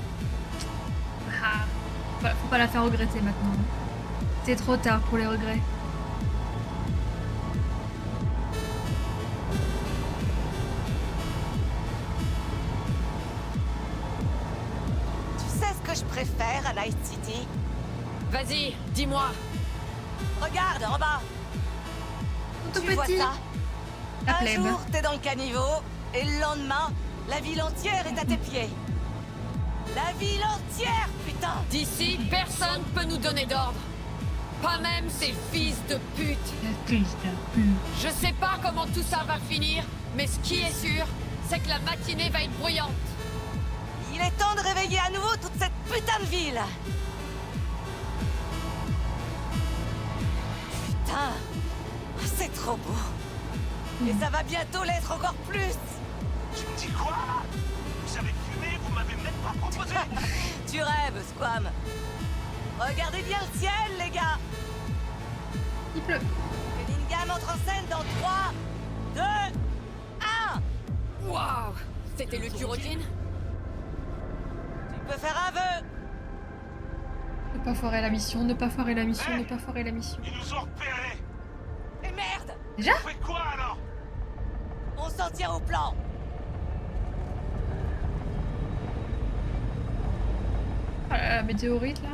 Ah. Faut pas la faire regretter maintenant. C'est trop tard pour les regrets. Tu sais ce que je préfère à Night City? Vas-y, dis-moi. Regarde, en bas. Tout Tu vois petit. ça? La Un plèbe. jour, t'es dans le caniveau, et le lendemain, la ville entière est à tes pieds. La ville entière, putain! D'ici, personne peut nous donner d'ordre. Pas même ces fils de pute. La triste pute. Je sais pas comment tout ça va finir, mais ce qui est sûr, c'est que la matinée va être bruyante. Il est temps de réveiller à nouveau toute cette putain de ville! Putain! C'est trop beau! Et ça va bientôt l'être encore plus! Tu me dis quoi? Vous avez fumé, vous m'avez même pas proposé. Tu rêves, Squam! Regardez bien le ciel, les gars! Il pleut. Cunningham entre en scène dans 3, 2, 1! Waouh! C'était le Turotine? Tu peux faire un vœu! Ne pas foirer la mission, ne pas foirer la mission, ne pas foirer la mission. Ils nous ont repérés. Et merde! Déjà? On fait quoi alors? On s'en tient au plan! Oh, la météorite là.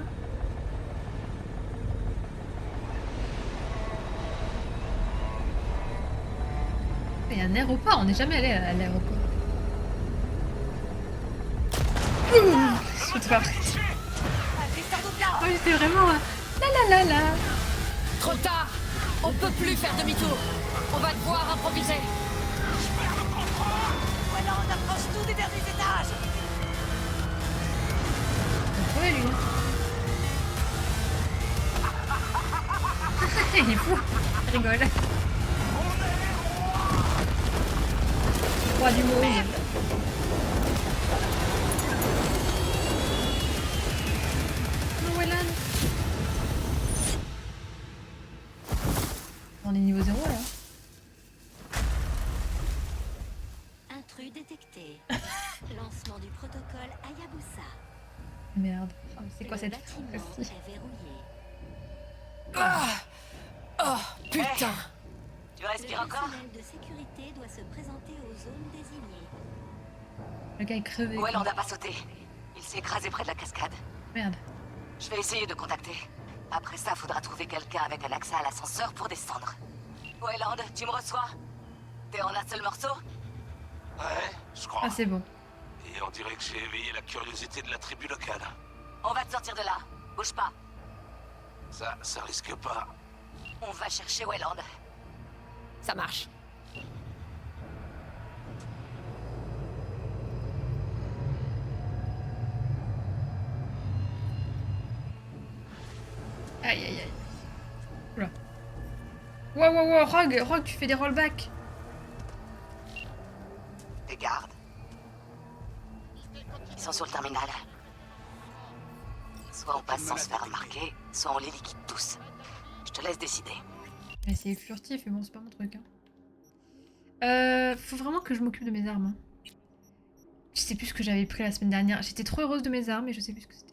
Il y a un aéroport, on n'est jamais allé à l'aéroport. Je suis trop après. Allez, sors de là! Oh, j'étais vraiment. La la la la. Trop tard! On peut plus faire demi-tour. On va devoir improviser. Voilà, on approche tout des derniers étages! Ouais, lui. Il est fou. Il rigole. Roi du monde. Non, Wellan. On est niveau 0 là. Intrus détecté. Lancement du protocole Hayabusa. Merde. Oh, c'est quoi Le cette bâtiment phrase est verrouillé. Oh, putain! Tu Le respires encore? personnel de sécurité doit se présenter aux zones désignées. Le gars est crevé. Weyland quoi. n'a pas sauté. Il s'est écrasé près de la cascade. Merde. Je vais essayer de contacter. Après ça, faudra trouver quelqu'un avec un accès à l'ascenseur pour descendre. Weyland, tu me reçois? T'es en un seul morceau? Ouais, je crois. Ah, c'est bon. Et on dirait que j'ai éveillé la curiosité de la tribu locale. On va te sortir de là. Bouge pas. Ça risque pas. On va chercher Wayland. Ça marche. Aïe, aïe, aïe. Oula. Wow, Rogue, tu fais des rollbacks. Tes gardes. Ils sont sur le terminal. Soit on passe sans se faire remarquer, soit on les liquide tous. Je te laisse décider. Mais c'est furtif, mais bon, c'est pas mon truc. Hein. Faut vraiment que je m'occupe de mes armes. Hein. Je sais plus ce que j'avais pris la semaine dernière. J'étais trop heureuse de mes armes, mais je sais plus ce que c'était.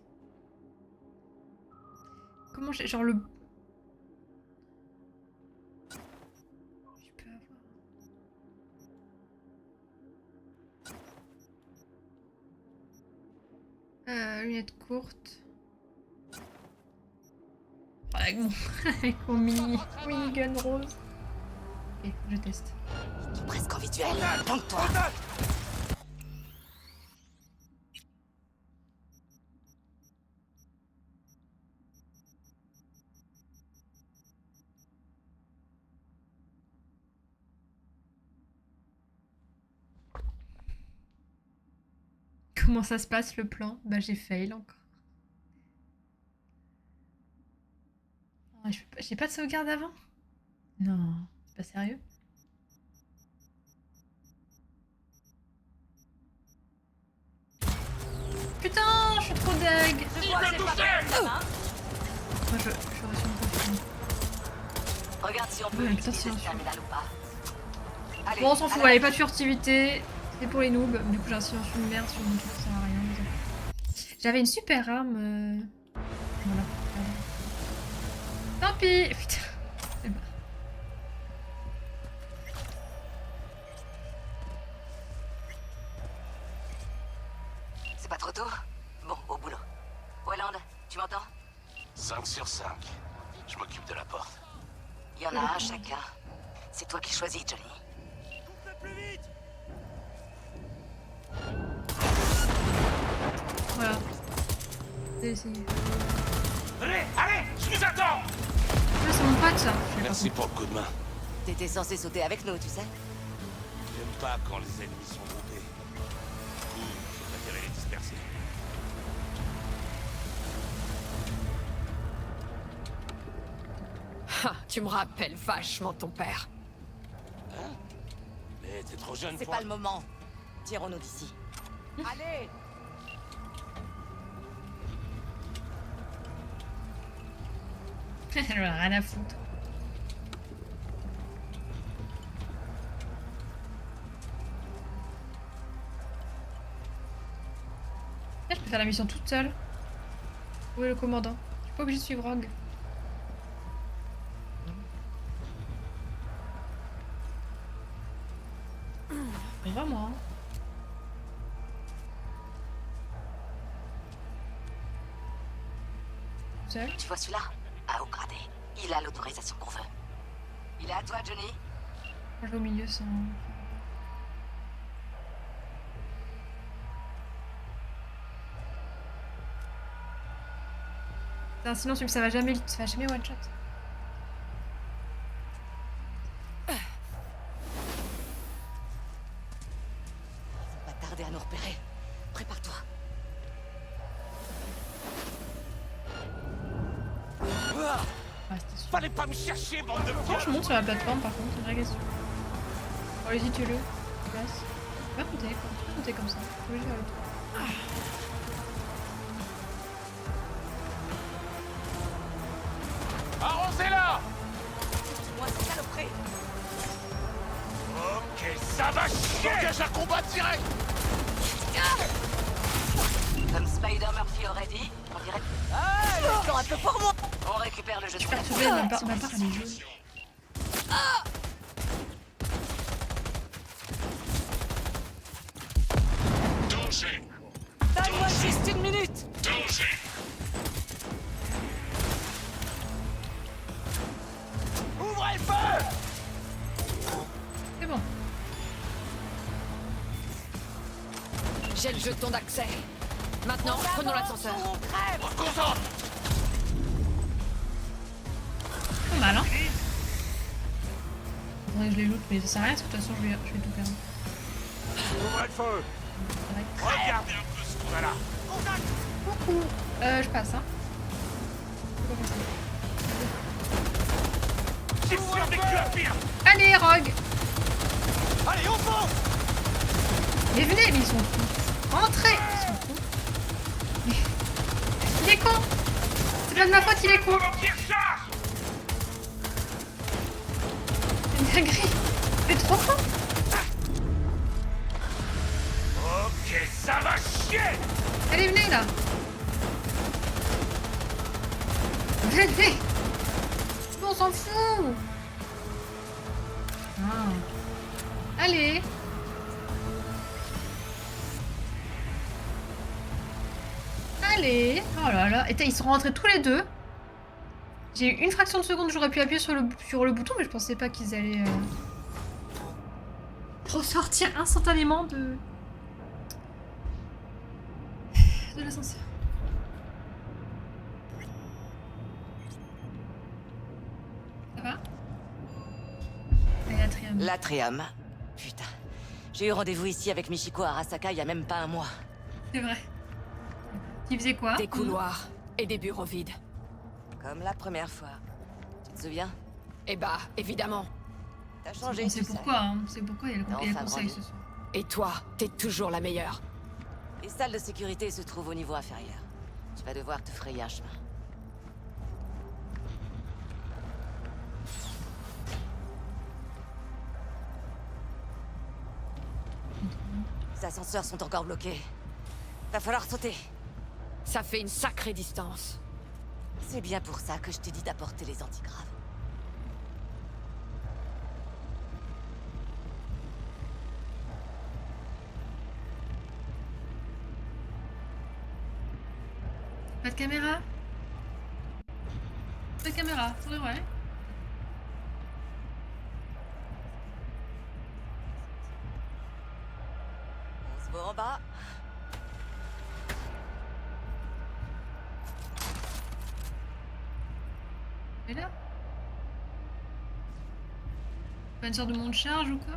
Comment j'ai... Genre le... Je peux avoir... lunettes courtes. Oh, avec mon mini-gun rose. Ok, je teste. Presque en visuel. Monte-toi. Comment ça se passe le plan? Bah j'ai fail encore. Oh, j'ai pas de sauvegarde avant? Non, c'est pas sérieux? Putain, je suis trop deg! Moi, je reçu une confusion. regarde si on peut Ouais, putain, utiliser le c'est terminal ou pas. Allez, Bon, on s'en à fout, la allez, pas de furtivité. C'est pour les noobs. Du coup, j'ai un silence une merde sur mon truc, ça sert à rien. Désolé. J'avais une super arme. Voilà. Tant pis! Putain. C'est bon. C'est pas trop tôt? Bon, au boulot. Wayland, tu m'entends? 5 sur 5. Je m'occupe de la porte. Il y en a un chacun. C'est toi qui choisis, Johnny. Voilà. J'ai essayé. Allez, je vous attends! Ah, c'est mon pote ça. Merci pour le coup de main. T'étais censé sauter avec nous, tu sais? J'aime pas quand les ennemis sont groupés. Du coup, j'ai préféré les disperser. Ah, tu me rappelles vachement ton père. Mais t'es trop jeune C'est pour... pas le moment. Tirons-nous d'ici. Allez! Elle en a rien à foutre. Ah, je peux faire la mission toute seule. Où est le commandant? Je suis pas obligée de suivre Rogue. On va moi. Hein. Seul. Tu vois celui-là? À haut gradé. Il a l'autorisation qu'on veut. Il est à toi, Johnny. Moi, je vais au milieu sans... Putain, sinon ça va jamais one shot. On va tarder à nous repérer. Prépare-toi. Ouais, c'était sûr. Fallait pas me chercher, bande de Quand je monte sur la plateforme, par contre, c'est une vraie question. Bon, allez-y, tue-le. Place. Tu peux pas monter comme ça. Faut juste faire le tour. Arrosez-la! Moi, c'est saloperie. Ok, ça va chier! Engage un combat direct! Comme Spider Murphy aurait dit, on dirait... Ah, le temps un peu pour moi. On récupère le jeu de Perturbé, ma part elle est jaune. Donne-moi juste une minute. Ouvrez le feu! C'est bon. J'ai le jeton d'accès. Maintenant, prenons l'ascenseur. Pas mal, hein. Faudrait que je les loot, mais ça sert à rien parce que de toute façon je vais tout perdre. Ouvrez le feu. Regardez un peu ce qu'on a là. Coucou. Je passe, hein. J'ai survécu à pire. Allez, Rogue. Allez, au fond! Mais venez, mais ils sont fous. Entrez. Ils sont fous. Mais... Il est con. C'est pas de ma faute, il est con. C'est une dinguerie. C'est trop con. Ok, ça va chier. Allez, venez là. Venez. On s'en fout. Ah. Allez. Allez. Oh là là. Et ils sont rentrés tous les deux. J'ai eu une fraction de seconde, j'aurais pu appuyer sur le bouton, mais je pensais pas qu'ils allaient ressortir instantanément de l'ascenseur. Ça va? Et l'atrium. L'atrium. Putain. J'ai eu rendez-vous ici avec Michiko Arasaka il y a même pas un mois. C'est vrai. Qui faisait quoi? Des couloirs et des bureaux vides. Comme la première fois. Tu te souviens? Eh bah, évidemment. T'as changé, On sait tu sais. pourquoi, hein. C'est pourquoi il y a Non, le ça conseil grandit. ce soir. Et toi, t'es toujours la meilleure. Les salles de sécurité se trouvent au niveau inférieur. Tu vas devoir te frayer un chemin. Les ascenseurs sont encore bloqués. Va falloir sauter. Ça fait une sacrée distance. C'est bien pour ça que je t'ai dit d'apporter les antigraves. Pas de caméra? Pas de caméra, c'est vrai. On se voit en bas. Et là? Pas une sorte de monde charge ou quoi?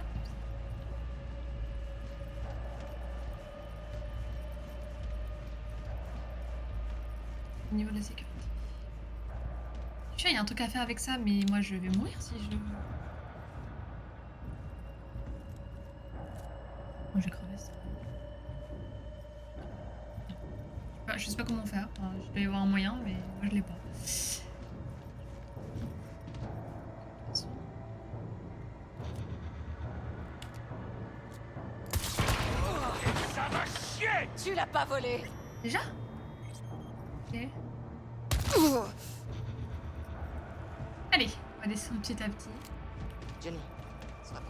Au niveau de la sécurité. Je suis sûre, il y a un truc à faire avec ça, mais moi je vais mourir si je... Moi je vais crever ça. Je sais pas comment faire. Enfin, je dois y avoir un moyen, mais moi je l'ai pas. Ça va chier. Tu l'as pas volé. Déjà? Ok. Allez, on va descendre petit à petit. Johnny, sois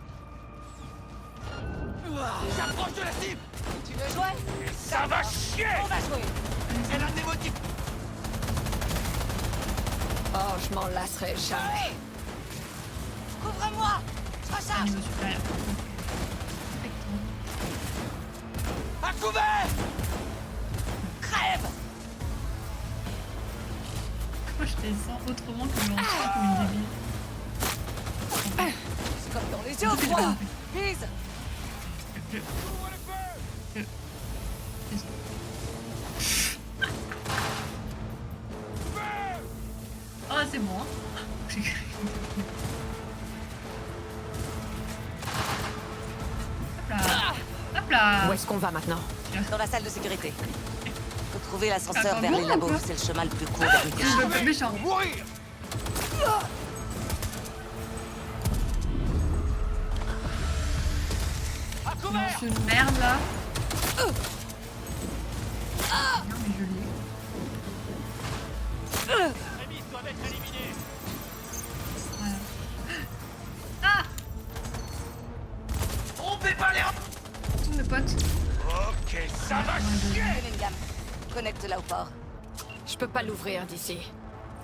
J'approche de la cible! tu veux jouer? Ça va chier. On va jouer. C'est l'un des motifs! Oh, je m'en lasserai jamais. Couvre-moi. Je Un recharge. niveau supérieur. À couvert! Crève. Moi je descends autrement que je rentre comme une débile. C'est comme dans les yeux, crois. Vise. Oh c'est bon hein. J'ai cru. Hop là. Hop là. Où est-ce qu'on va maintenant? Dans la salle de sécurité. Faut trouver l'ascenseur Ah, vers bon, les labos. quoi C'est le chemin le plus court vers Mikoshi. Je veux méchant. Mourir. À Non, couvert! c'est une merde là. Non mais je l'ai. Rémis doivent être éliminés! Voilà. Ah. Rompez pas les. Tous mes potes. Ok, ça va chier. Cunningham, connecte-la au port. Je peux pas l'ouvrir d'ici.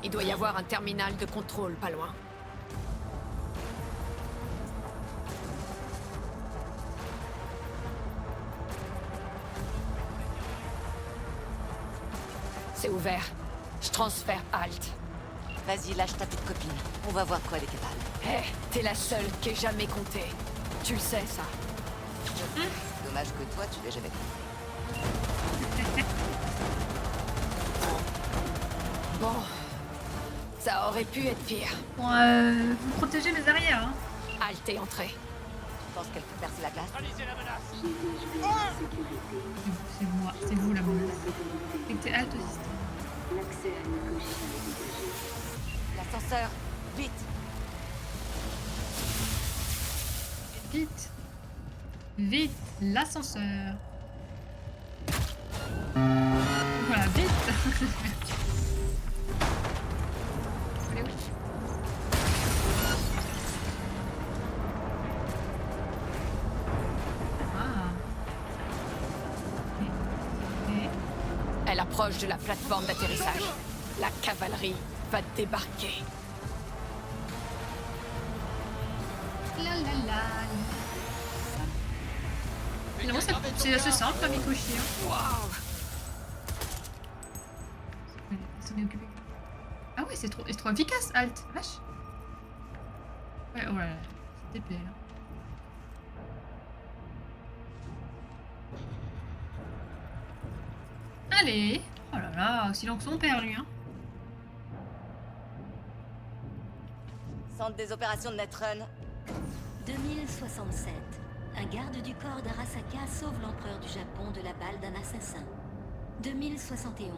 Il doit y avoir un terminal de contrôle pas loin. C'est ouvert. Je transfère Alt. Vas-y, lâche ta petite copine. On va voir quoi elle est capable. Hé, t'es la seule qui ait jamais compté. Tu le sais, ça. Dommage que toi, tu l'aies jamais compris. Bon. Ça aurait pu être pire. Bon, vous protégez mes arrières, hein. Alt est entrée. Tu penses qu'elle peut percer la glace? Analysez la menace. C'est vous la menace. Et que t'es halte au système. L'ascenseur, vite! Vite. Vite, l'ascenseur. Voilà, vite. Allez, oui. Ah. Elle approche de la plateforme d'atterrissage. La cavalerie va débarquer. La la la. Finalement, c'est assez simple, Mikoshi. Waouh! Ils sont occupés. Ah ouais, c'est trop efficace, Alt. Vache. Ouais, oh là là. C'est épais, là. Allez. Oh là là, aussi long que son père, lui, hein. Centre des opérations de Netrun. 2067. Un garde du corps d'Arasaka sauve l'empereur du Japon de la balle d'un assassin. 2071.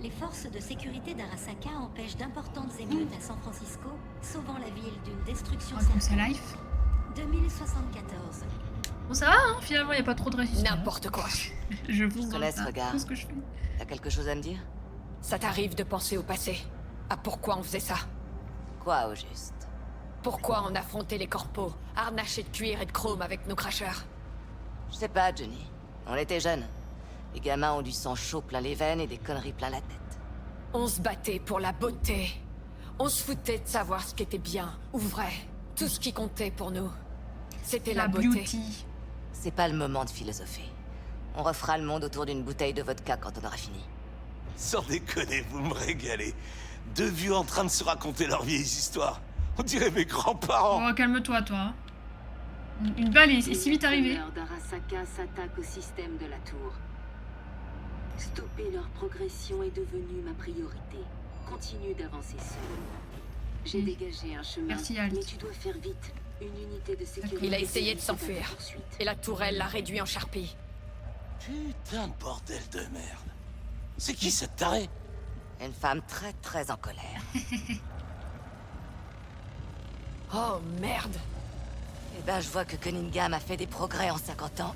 Les forces de sécurité d'Arasaka empêchent d'importantes émeutes à San Francisco, sauvant la ville d'une destruction Raconte sa certaine. life. 2074. Bon, ça va, hein. Finalement, il n'y a pas trop de résistance. N'importe quoi. Je vous te laisse, regarde. tout ce que je fais. T'as quelque chose à me dire? Ça t'arrive de penser au passé? À pourquoi on faisait ça? Quoi, au juste? Pourquoi on affrontait les corpos, harnachés de cuir et de chrome avec nos cracheurs? Je sais pas, Johnny. On était jeunes. Les gamins ont du sang chaud plein les veines et des conneries plein la tête. On se battait pour la beauté. On se foutait de savoir ce qui était bien ou vrai. Tout ce qui comptait pour nous, c'était la beauté. beauty. C'est pas le moment de philosopher. On refera le monde autour d'une bouteille de vodka quand on aura fini. Sans déconner, vous me régalez. Deux vieux en train de se raconter leurs vieilles histoires. On dirait mes grands-parents. Oh, calme-toi, toi. Une balle est si vite arrivée. Les d'Arasaka s'attaquent au système de la tour. Stopper leur progression est devenu ma priorité. Continue d'avancer seul. J'ai dégagé un chemin, Merci, Alt. mais tu dois faire vite. Une unité de sécurité... Il a essayé de est à ta s'enfuir. poursuite. Et la tourelle l'a réduit en charpie. Putain de bordel de merde. C'est qui cette tarée? Une femme très très en colère. Oh merde! Eh ben, je vois que Cunningham a fait des progrès en 50 ans.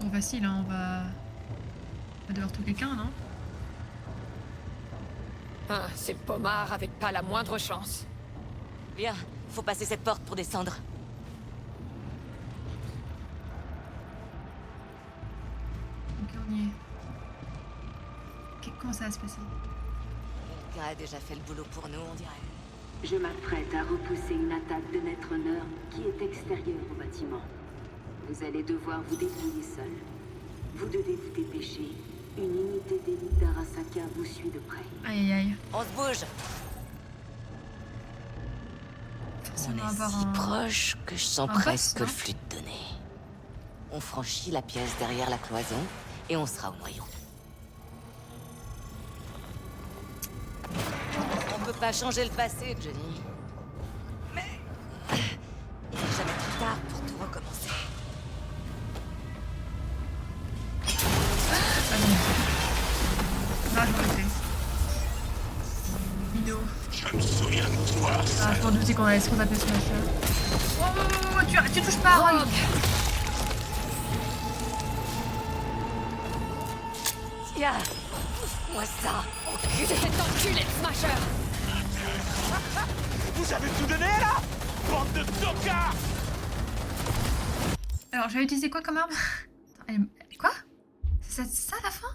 Bon, facile, hein, on va devoir tuer quelqu'un, non? Ah, ces pommards avec pas la moindre chance. Bien, faut passer cette porte pour descendre. Ok, on y est. Comment ça va se passer? Quelqu'un a déjà fait le boulot pour nous, on dirait. Je m'apprête à repousser une attaque de Netrunner qui est extérieure au bâtiment. Vous allez devoir vous débrouiller seul. Vous devez vous dépêcher. Une unité d'élite d'Arasaka vous suit de près. Aïe aïe aïe. On se bouge. Ça On va est avoir si un... proche que je sens un presque boss, le flux de données. On franchit la pièce derrière la cloison et on sera au noyau. On peut pas changer le passé, Johnny. Mais il n'est jamais trop tard pour tout recommencer. Ah non. Là, je m'en fait. Vidéo. Je me souviens de toi. Ah, je m'en doutais qu'on allait se taper ce machin. Oh, tu touches pas, Rogue. Tiens, moi ça. C'est cet enculé de Smasher! Vous avez tout donné, là? Bande de tocards! Alors, j'avais utilisé quoi comme arme? Attends, quoi? C'est ça la fin?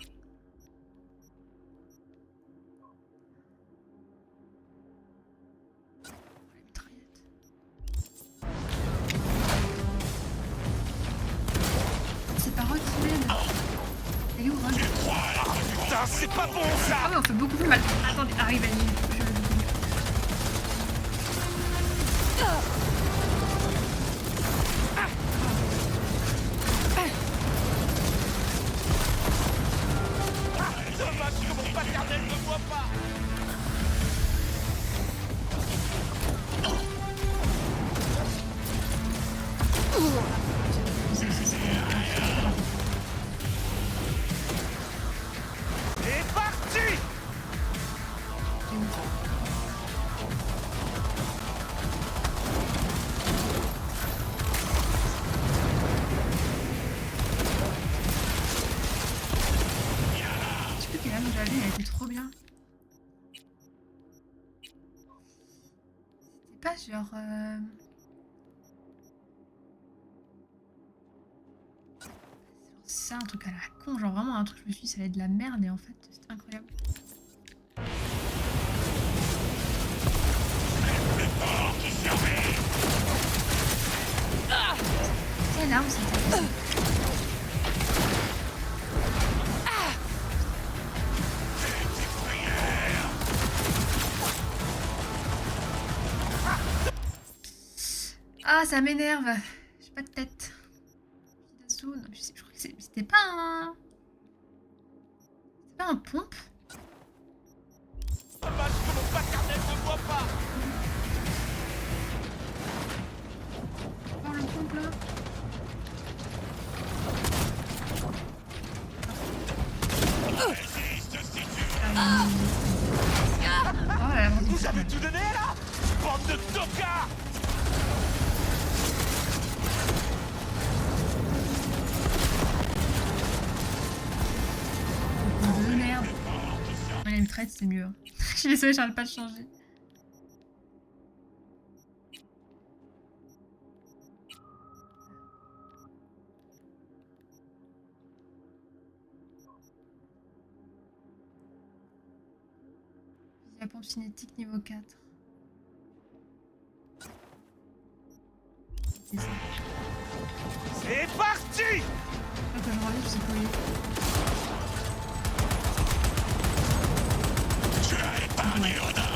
Ah, c'est pas bon ça. Ah ouais, on fait beaucoup plus mal. Attendez, arrive, Dommage que mon paternel ne voit pas. C'est parti. Je sais plus quelle âme j'avais, elle était trop bien. C'était pas genre... C'est ça, un truc à la con, genre vraiment un truc, je me suis dit ça allait être de la merde et en fait c'était incroyable. Quelle arme c'était? Ah, ça m'énerve. J'ai pas de tête. Non, je crois que c'était pas un... C'était pas un pompe? Dommage que mon paternel ne voit pas. Oh, le pompe là. Vous avez tout donné là? Bande de tocards. De merde. Ouais, il me traite, c'est mieux. Je suis désolée, j'arrête pas de changer. La pompe cinétique niveau 4. C'est ça. C'est parti. Ah, quand je me je sais pas où il est. Tu as épargné Oda.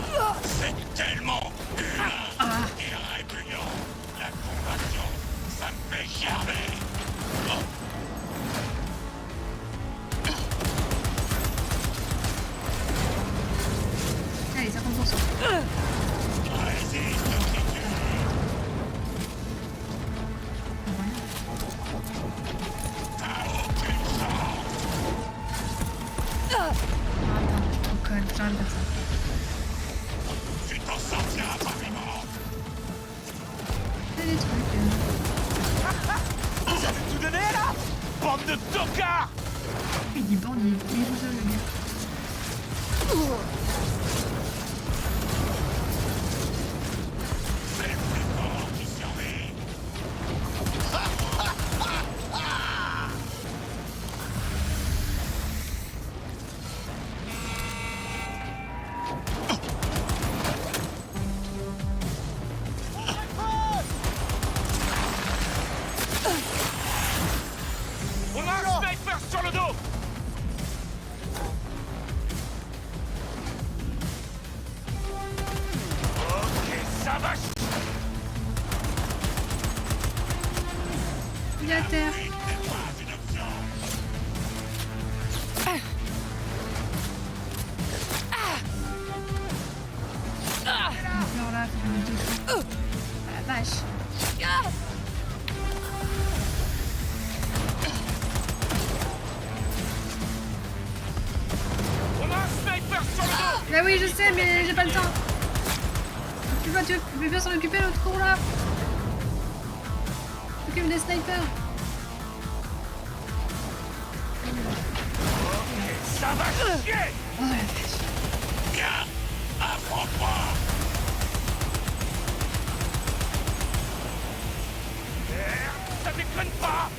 C'est tellement humain et répugnant. La compassion, ça me fait gerber. Allez, 50%. Résiste. J'arrive à ça. Tu t'en sortiras pas vivant. C'est des trucs. Vous avez tout donné là? Bande de tocards. Il dit bandit, il est tout seul le gars. C'est le plus fort qui survit. On a un sniper sur le dos. Ok, ça va. Il est à terre. Alors là, faut que je me dessous. Ah la vache. On a un sniper sur le dos. Bah oui, je sais, mais j'ai pas le temps. Tu vois, tu veux bien s'en occuper l'autre con là. S'occupe des snipers. Ça va chier. Oh la vache. Viens, affronte-moi. Merde, ça déconne pas.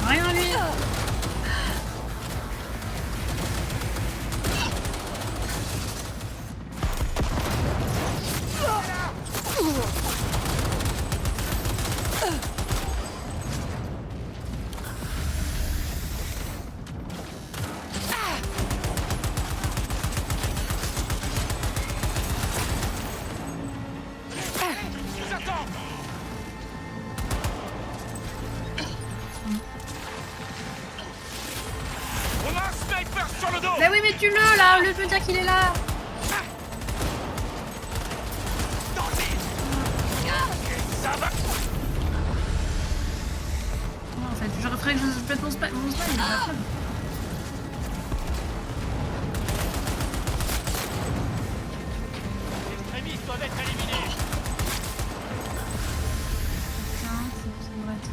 Rien lui. oui, mais tue-le là, au lieu de me dire qu'il est là. Non, en fait, je referais que je pète mon spell, il est pas fun. Les extrémistes doivent être éliminés. Ça devrait être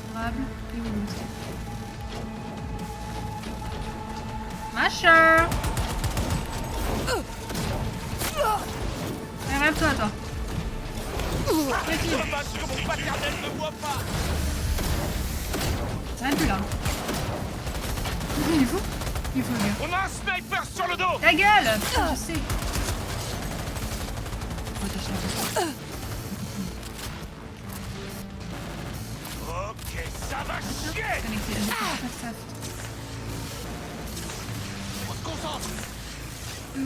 durable. Et où l'autre? Machin. Rêve-toi, toi. Dommage que mon paternel ne voit pas. Ça va plus là. Il est fou. Il est fou, le gars. On a un sniper sur le dos. Ta gueule. Putain, je sais. Ok, ça va chier. Connecté. J'ai pas fait ça. On se concentre. Il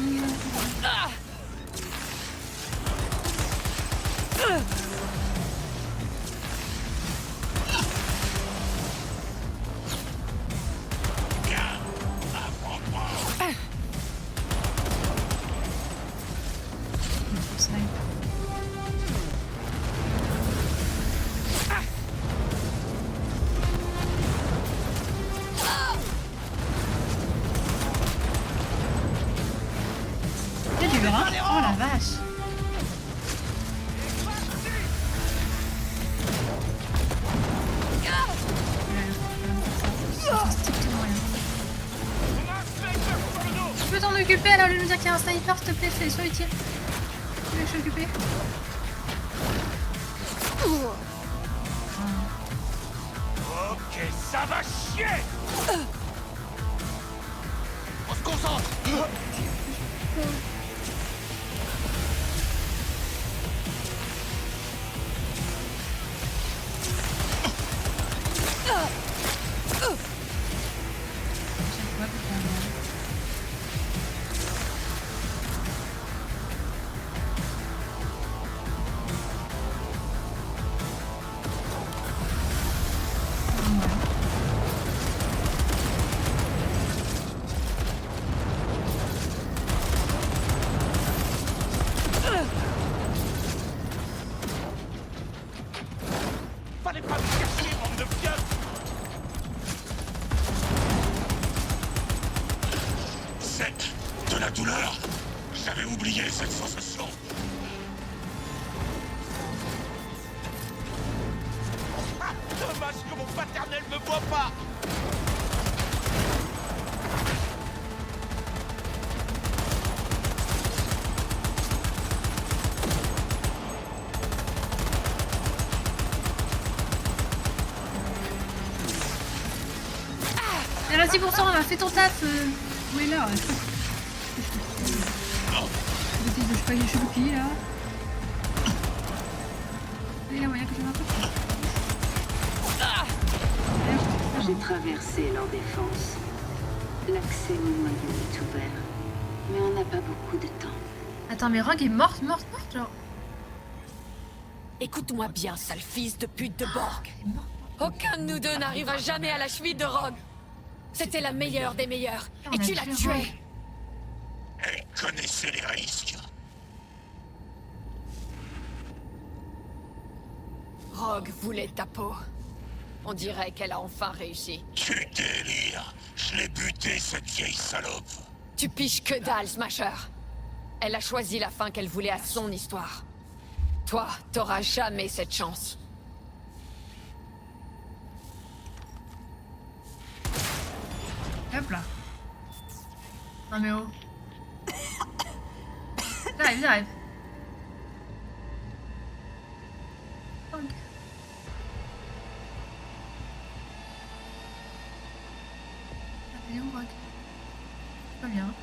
y a du grain. Oh la vache. Tu peux t'en occuper alors, au lieu de me dire qu'il y a un sniper, s'il te plaît, fais sur les tirs. Tu veux que je suis occupée? Ok, ça va chier. On se concentre. Fallait pas me cacher, bande de pieuvres. C'est de la douleur. J'avais oublié cette sensation. Ah, dommage que mon paternel me voit pas. Et là, 6%, on a fait ton taf. Où est là? Je suis bouclier là. Il y a moyen que je m'attrape. J'ai traversé leur défense. L'accès au noyau est ouvert. Mais on n'a pas beaucoup de temps. Attends, mais Rogue est morte, genre. Écoute-moi bien, sale fils de pute de Borg. Aucun de nous deux n'arrivera jamais à la cheville de Rogue. C'était la meilleure des meilleures. Et tu l'as tuée. Elle connaissait les risques. Rogue voulait ta peau. On dirait qu'elle a enfin réussi. Tu délires. Je l'ai buté, cette vieille salope. Tu piches que dalle, Smasher. Elle a choisi la fin qu'elle voulait à son histoire. Toi, t'auras jamais cette chance. Hop là. Non mais oh. J'arrive. Rogue. Elle est où, Rogue? Pas bien.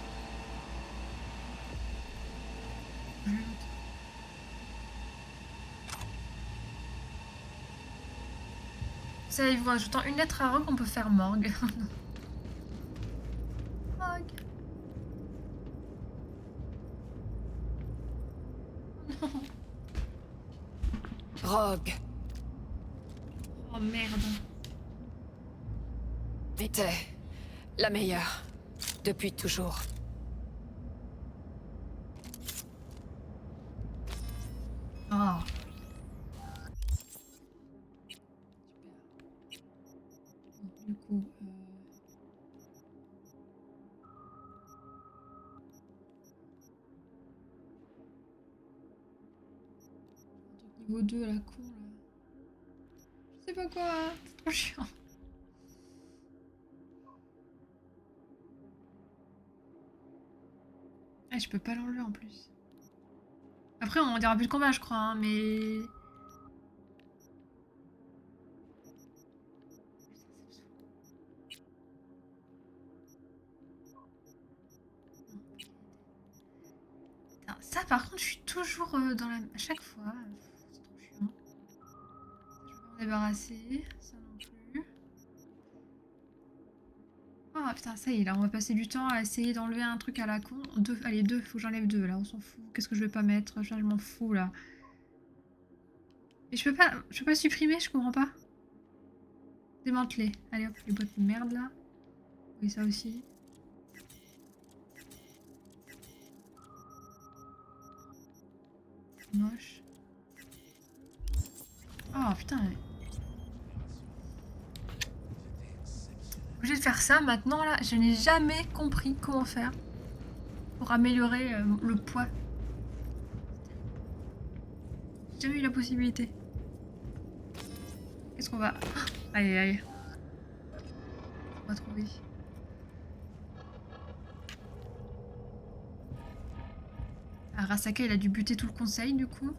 Savez-vous, en ajoutant une lettre à Rogue, on peut faire Morgue. Rogue. Non. Rogue. Oh merde. T'étais la meilleure. depuis toujours. Oh. Du coup, niveau 2 à la con là. Je sais pas quoi, hein. C'est trop chiant. Ah, je peux pas l'enlever en plus. Après, on dira plus de combat, je crois, hein, mais. Putain, ça, par contre, je suis toujours dans la. À chaque fois. C'est trop chiant. Je vais pas m'en débarrasser. Ça non plus. Ah putain, ça y est, là, on va passer du temps à essayer d'enlever un truc à la con. Deux, allez, deux, faut que j'enlève deux, là, on s'en fout. Qu'est-ce que je vais pas mettre? Je m'en fous, là. Mais je peux pas supprimer, je comprends pas. Démanteler. Allez hop, les boîtes de merde, là. Oui, ça aussi. Moche. Oh putain. Obligé de faire ça maintenant là. Je n'ai jamais compris comment faire pour améliorer le poids. J'ai jamais eu la possibilité. Qu'est-ce qu'on va... Aïe aïe. On va trouver. Arasaka, il a dû buter tout le conseil du coup.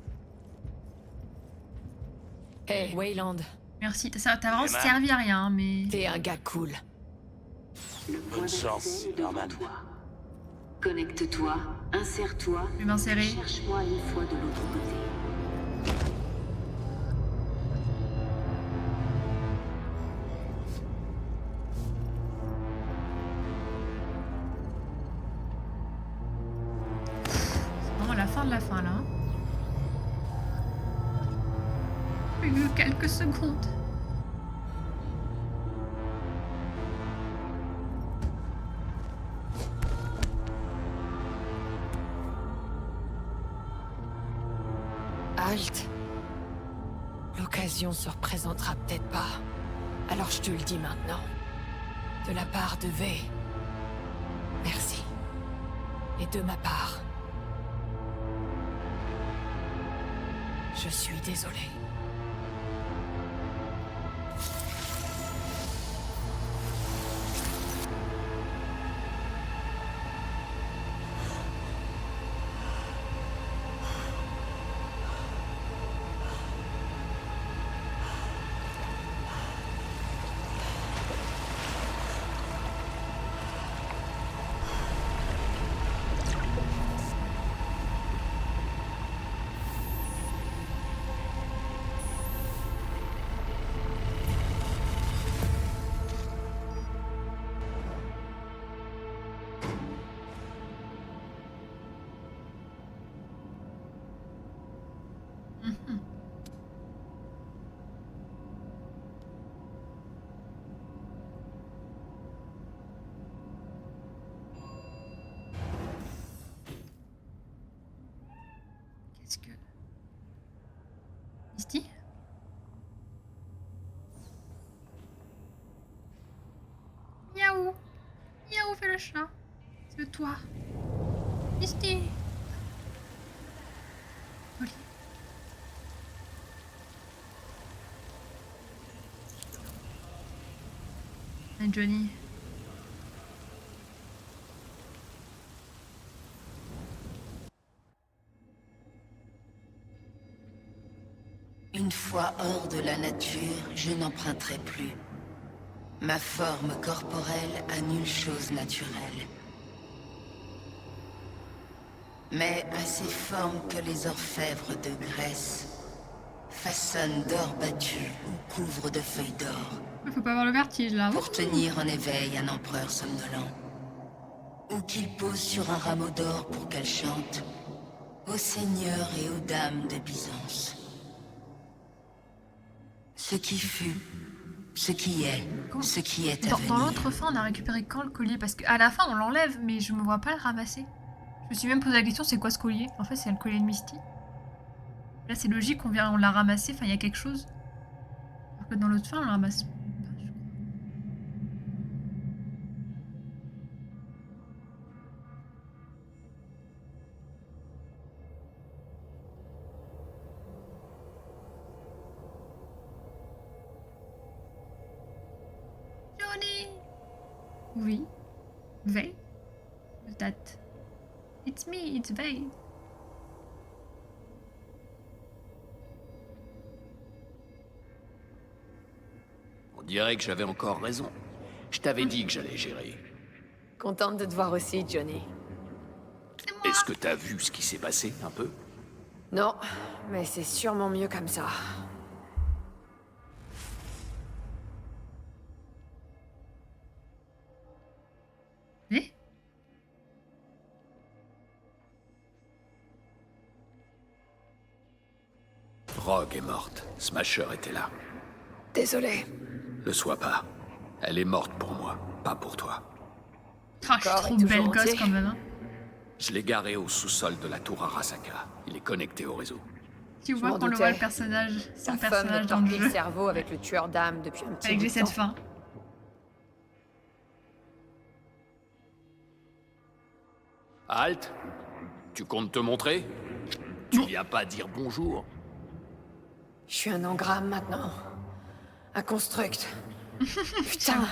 Hey, Wayland. Merci, t'as vraiment servi à rien, mais... T'es un gars cool. Le point d'accès est devant toi. Connecte-toi, insère-toi, Je vais m'insérer. cherche-moi une fois de l'autre côté. C'est vraiment la fin de la fin là. Plus que quelques secondes. Halt. L'occasion se représentera peut-être pas. Alors je te le dis maintenant. De la part de V. Merci. Et de ma part. Je suis désolé. Qu'est-ce que... Misty? Miaou! Miaou, fais le chat! C'est le toi! Misty! Oli. Et Johnny. Une fois hors de la nature, je n'emprunterai plus. Ma forme corporelle a nulle chose naturelle. Mais à ces formes que les orfèvres de Grèce façonnent d'or battu ou couvrent de feuilles d'or. Faut pas avoir le vertige là. Pour tenir en éveil un empereur somnolent. Ou qu'il pose sur un rameau d'or pour qu'elle chante aux seigneurs et aux dames de Byzance. Ce qui fut Ce qui est à Dans venir. l'autre fin, on a récupéré quand le collier? Parce qu'à la fin, on l'enlève, mais je me vois pas le ramasser. Je me suis même posé la question, c'est quoi ce collier? En fait, c'est le collier de Misty. Là, c'est logique, on l'a ramassé, enfin, il y a quelque chose. Alors que dans l'autre fin, on le ramasse pas, je crois. Johnny! Oui. Vey? Who's that? It's me, it's Vey. On dirait que j'avais encore raison. Je t'avais dit que j'allais gérer. Contente de te voir aussi, Johnny. Est-ce que t'as vu ce qui s'est passé, un peu? Non, mais c'est sûrement mieux comme ça. Eh? Rogue est morte. Smasher était là. Désolé. Le sois pas. Elle est morte pour moi, pas pour toi. Ah, je suis trop belle gosse quand même. Hein. Je l'ai garé au sous-sol de la tour Arasaka. Il est connecté au réseau. Tu vois qu'on le voit le personnage, son personnage dans le jeu. Le cerveau avec le tueur d'âme depuis un petit Avec bout de cette temps. fin. Halt! Tu comptes te montrer? Tu viens pas dire bonjour? Je suis un engramme maintenant. Un construct. Putain.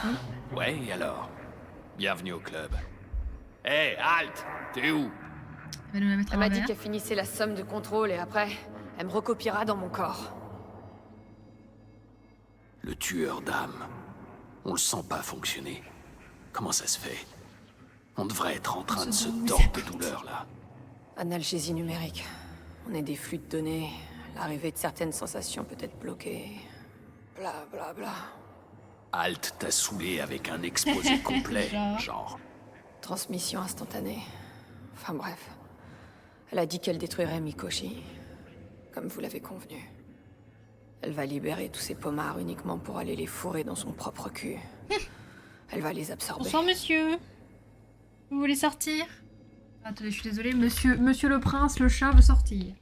Ouais, et alors? Bienvenue au club. Hé, halt! T'es où? Elle m'a dit qu'elle finissait la somme de contrôle et après, elle me recopiera dans mon corps. Le tueur d'âme. On le sent pas fonctionner. Comment ça se fait? On devrait être en train de se tordre de douleur, là. Analgésie numérique. On est des flux de données. L'arrivée de certaines sensations peut être bloquée. Bla bla bla. Halt t'a saoulé avec un exposé complet, genre. Transmission instantanée. Enfin bref. Elle a dit qu'elle détruirait Mikoshi. Comme vous l'avez convenu. Elle va libérer tous ces pommards uniquement pour aller les fourrer dans son propre cul. Elle va les absorber. Bonsoir monsieur. Vous voulez sortir? Attendez, je suis désolée, monsieur le prince, le chat veut sortir.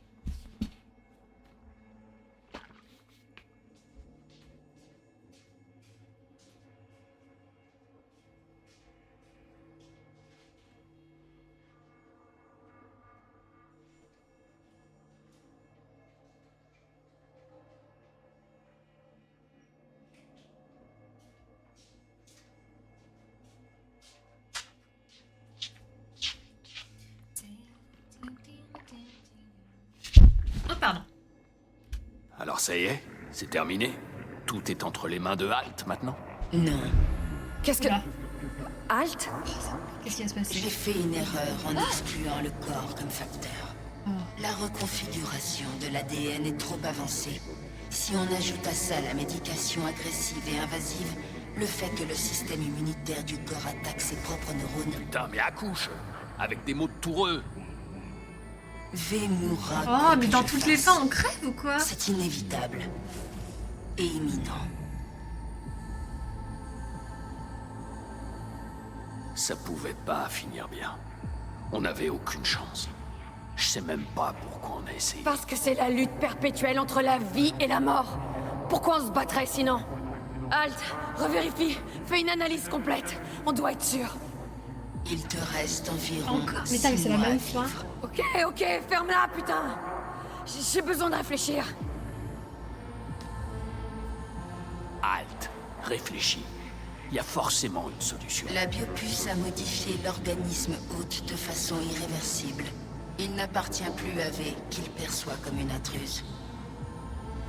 Oh, pardon. Alors ça y est? C'est terminé? Tout est entre les mains de Halt, maintenant? Non. Qu'est-ce que... Halt? Qu'est-ce qui va se passer? J'ai fait une erreur en excluant le corps comme facteur. La reconfiguration de l'ADN est trop avancée. Si on ajoute à ça la médication agressive et invasive, le fait que le système immunitaire du corps attaque ses propres neurones... Putain, mais accouche! Avec des mots de toureux! V mourra. Oh, mais dans toutes les fins, on crève ou quoi? C'est inévitable. Et imminent. Ça pouvait pas finir bien. On n'avait aucune chance. Je sais même pas pourquoi on a essayé. Parce que c'est la lutte perpétuelle entre la vie et la mort. Pourquoi on se battrait sinon? Halt! Revérifie! Fais une analyse complète. On doit être sûr. Il te reste environ... Encore? Mais c'est la même fois. Ok, ferme-la, putain! J'ai besoin de réfléchir. Halt! Réfléchis. Il y a forcément une solution. La biopuce a modifié l'organisme hôte de façon irréversible. Il n'appartient plus à V, qu'il perçoit comme une intruse.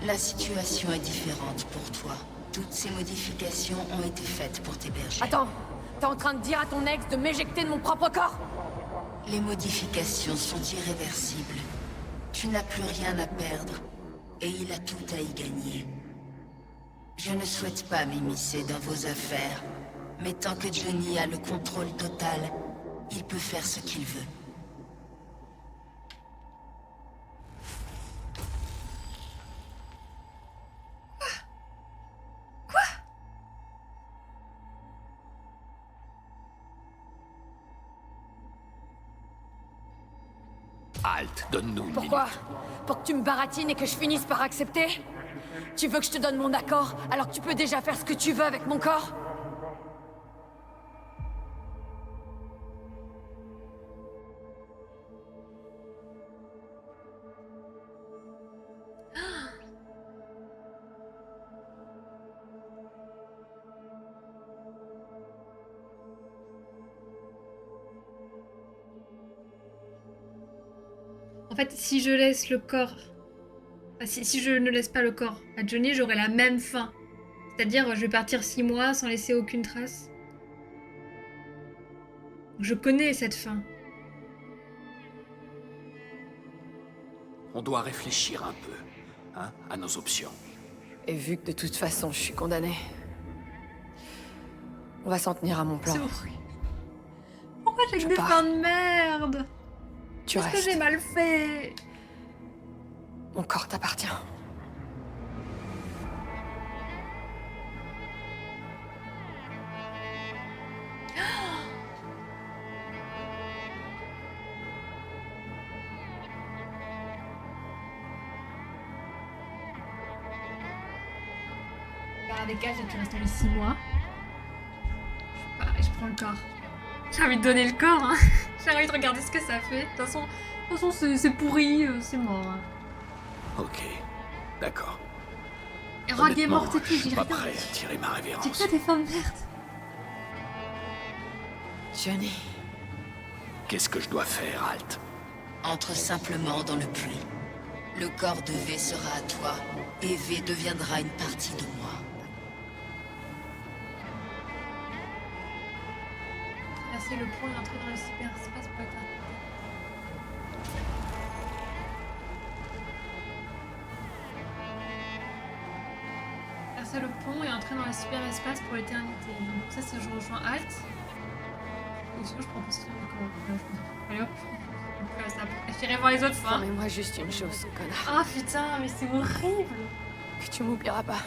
La situation est différente pour toi. Toutes ces modifications ont été faites pour t'héberger. Attends, t'es en train de dire à ton ex de m'éjecter de mon propre corps? Les modifications sont irréversibles. Tu n'as plus rien à perdre, et il a tout à y gagner. Je ne souhaite pas m'immiscer dans vos affaires, mais tant que Johnny a le contrôle total, il peut faire ce qu'il veut. Halte, donne-nous une Pourquoi? minute. Pour que tu me baratines et que je finisse par accepter? Tu veux que je te donne mon accord, alors que tu peux déjà faire ce que tu veux avec mon corps? En fait, si je laisse le corps... Enfin, si je ne laisse pas le corps à Johnny, j'aurai la même fin. C'est-à-dire, je vais partir 6 mois sans laisser aucune trace. Je connais cette fin. On doit réfléchir un peu, hein, à nos options. Et vu que de toute façon, je suis condamnée... On va s'en tenir à mon plan. C'est horrible. Pourquoi j'ai que des pars. fins de merde? Tu Qu'est-ce que restes. j'ai mal fait? Mon corps t'appartient. Avec elle, j'ai dû rester les 6 mois. Je prends le corps. J'ai envie de donner le corps, hein. J'ai envie de regarder ce que ça fait. De toute façon c'est pourri, c'est mort. Hein. Ok, d'accord. Et Rogue est Honnêtement, morte et tout, je j'ai suis pas rien. prêt à tirer ma J'ai révérence. que des fins de merde. Johnny. Qu'est-ce que je dois faire, Halt? Entre simplement dans le puits. Le corps de V sera à toi, et V deviendra une partie de moi. Passer le point et entrer dans le cyberespace pour être Passer le pont et entrer dans le cyberespace pour l'éternité. Donc ça c'est je rejoins Halt. Ou sinon je prends possession du corps. Allez hop. J'irai voir les autres fins. Promets-moi juste une chose, connard. Ah putain, mais c'est horrible. Que tu m'oublieras pas.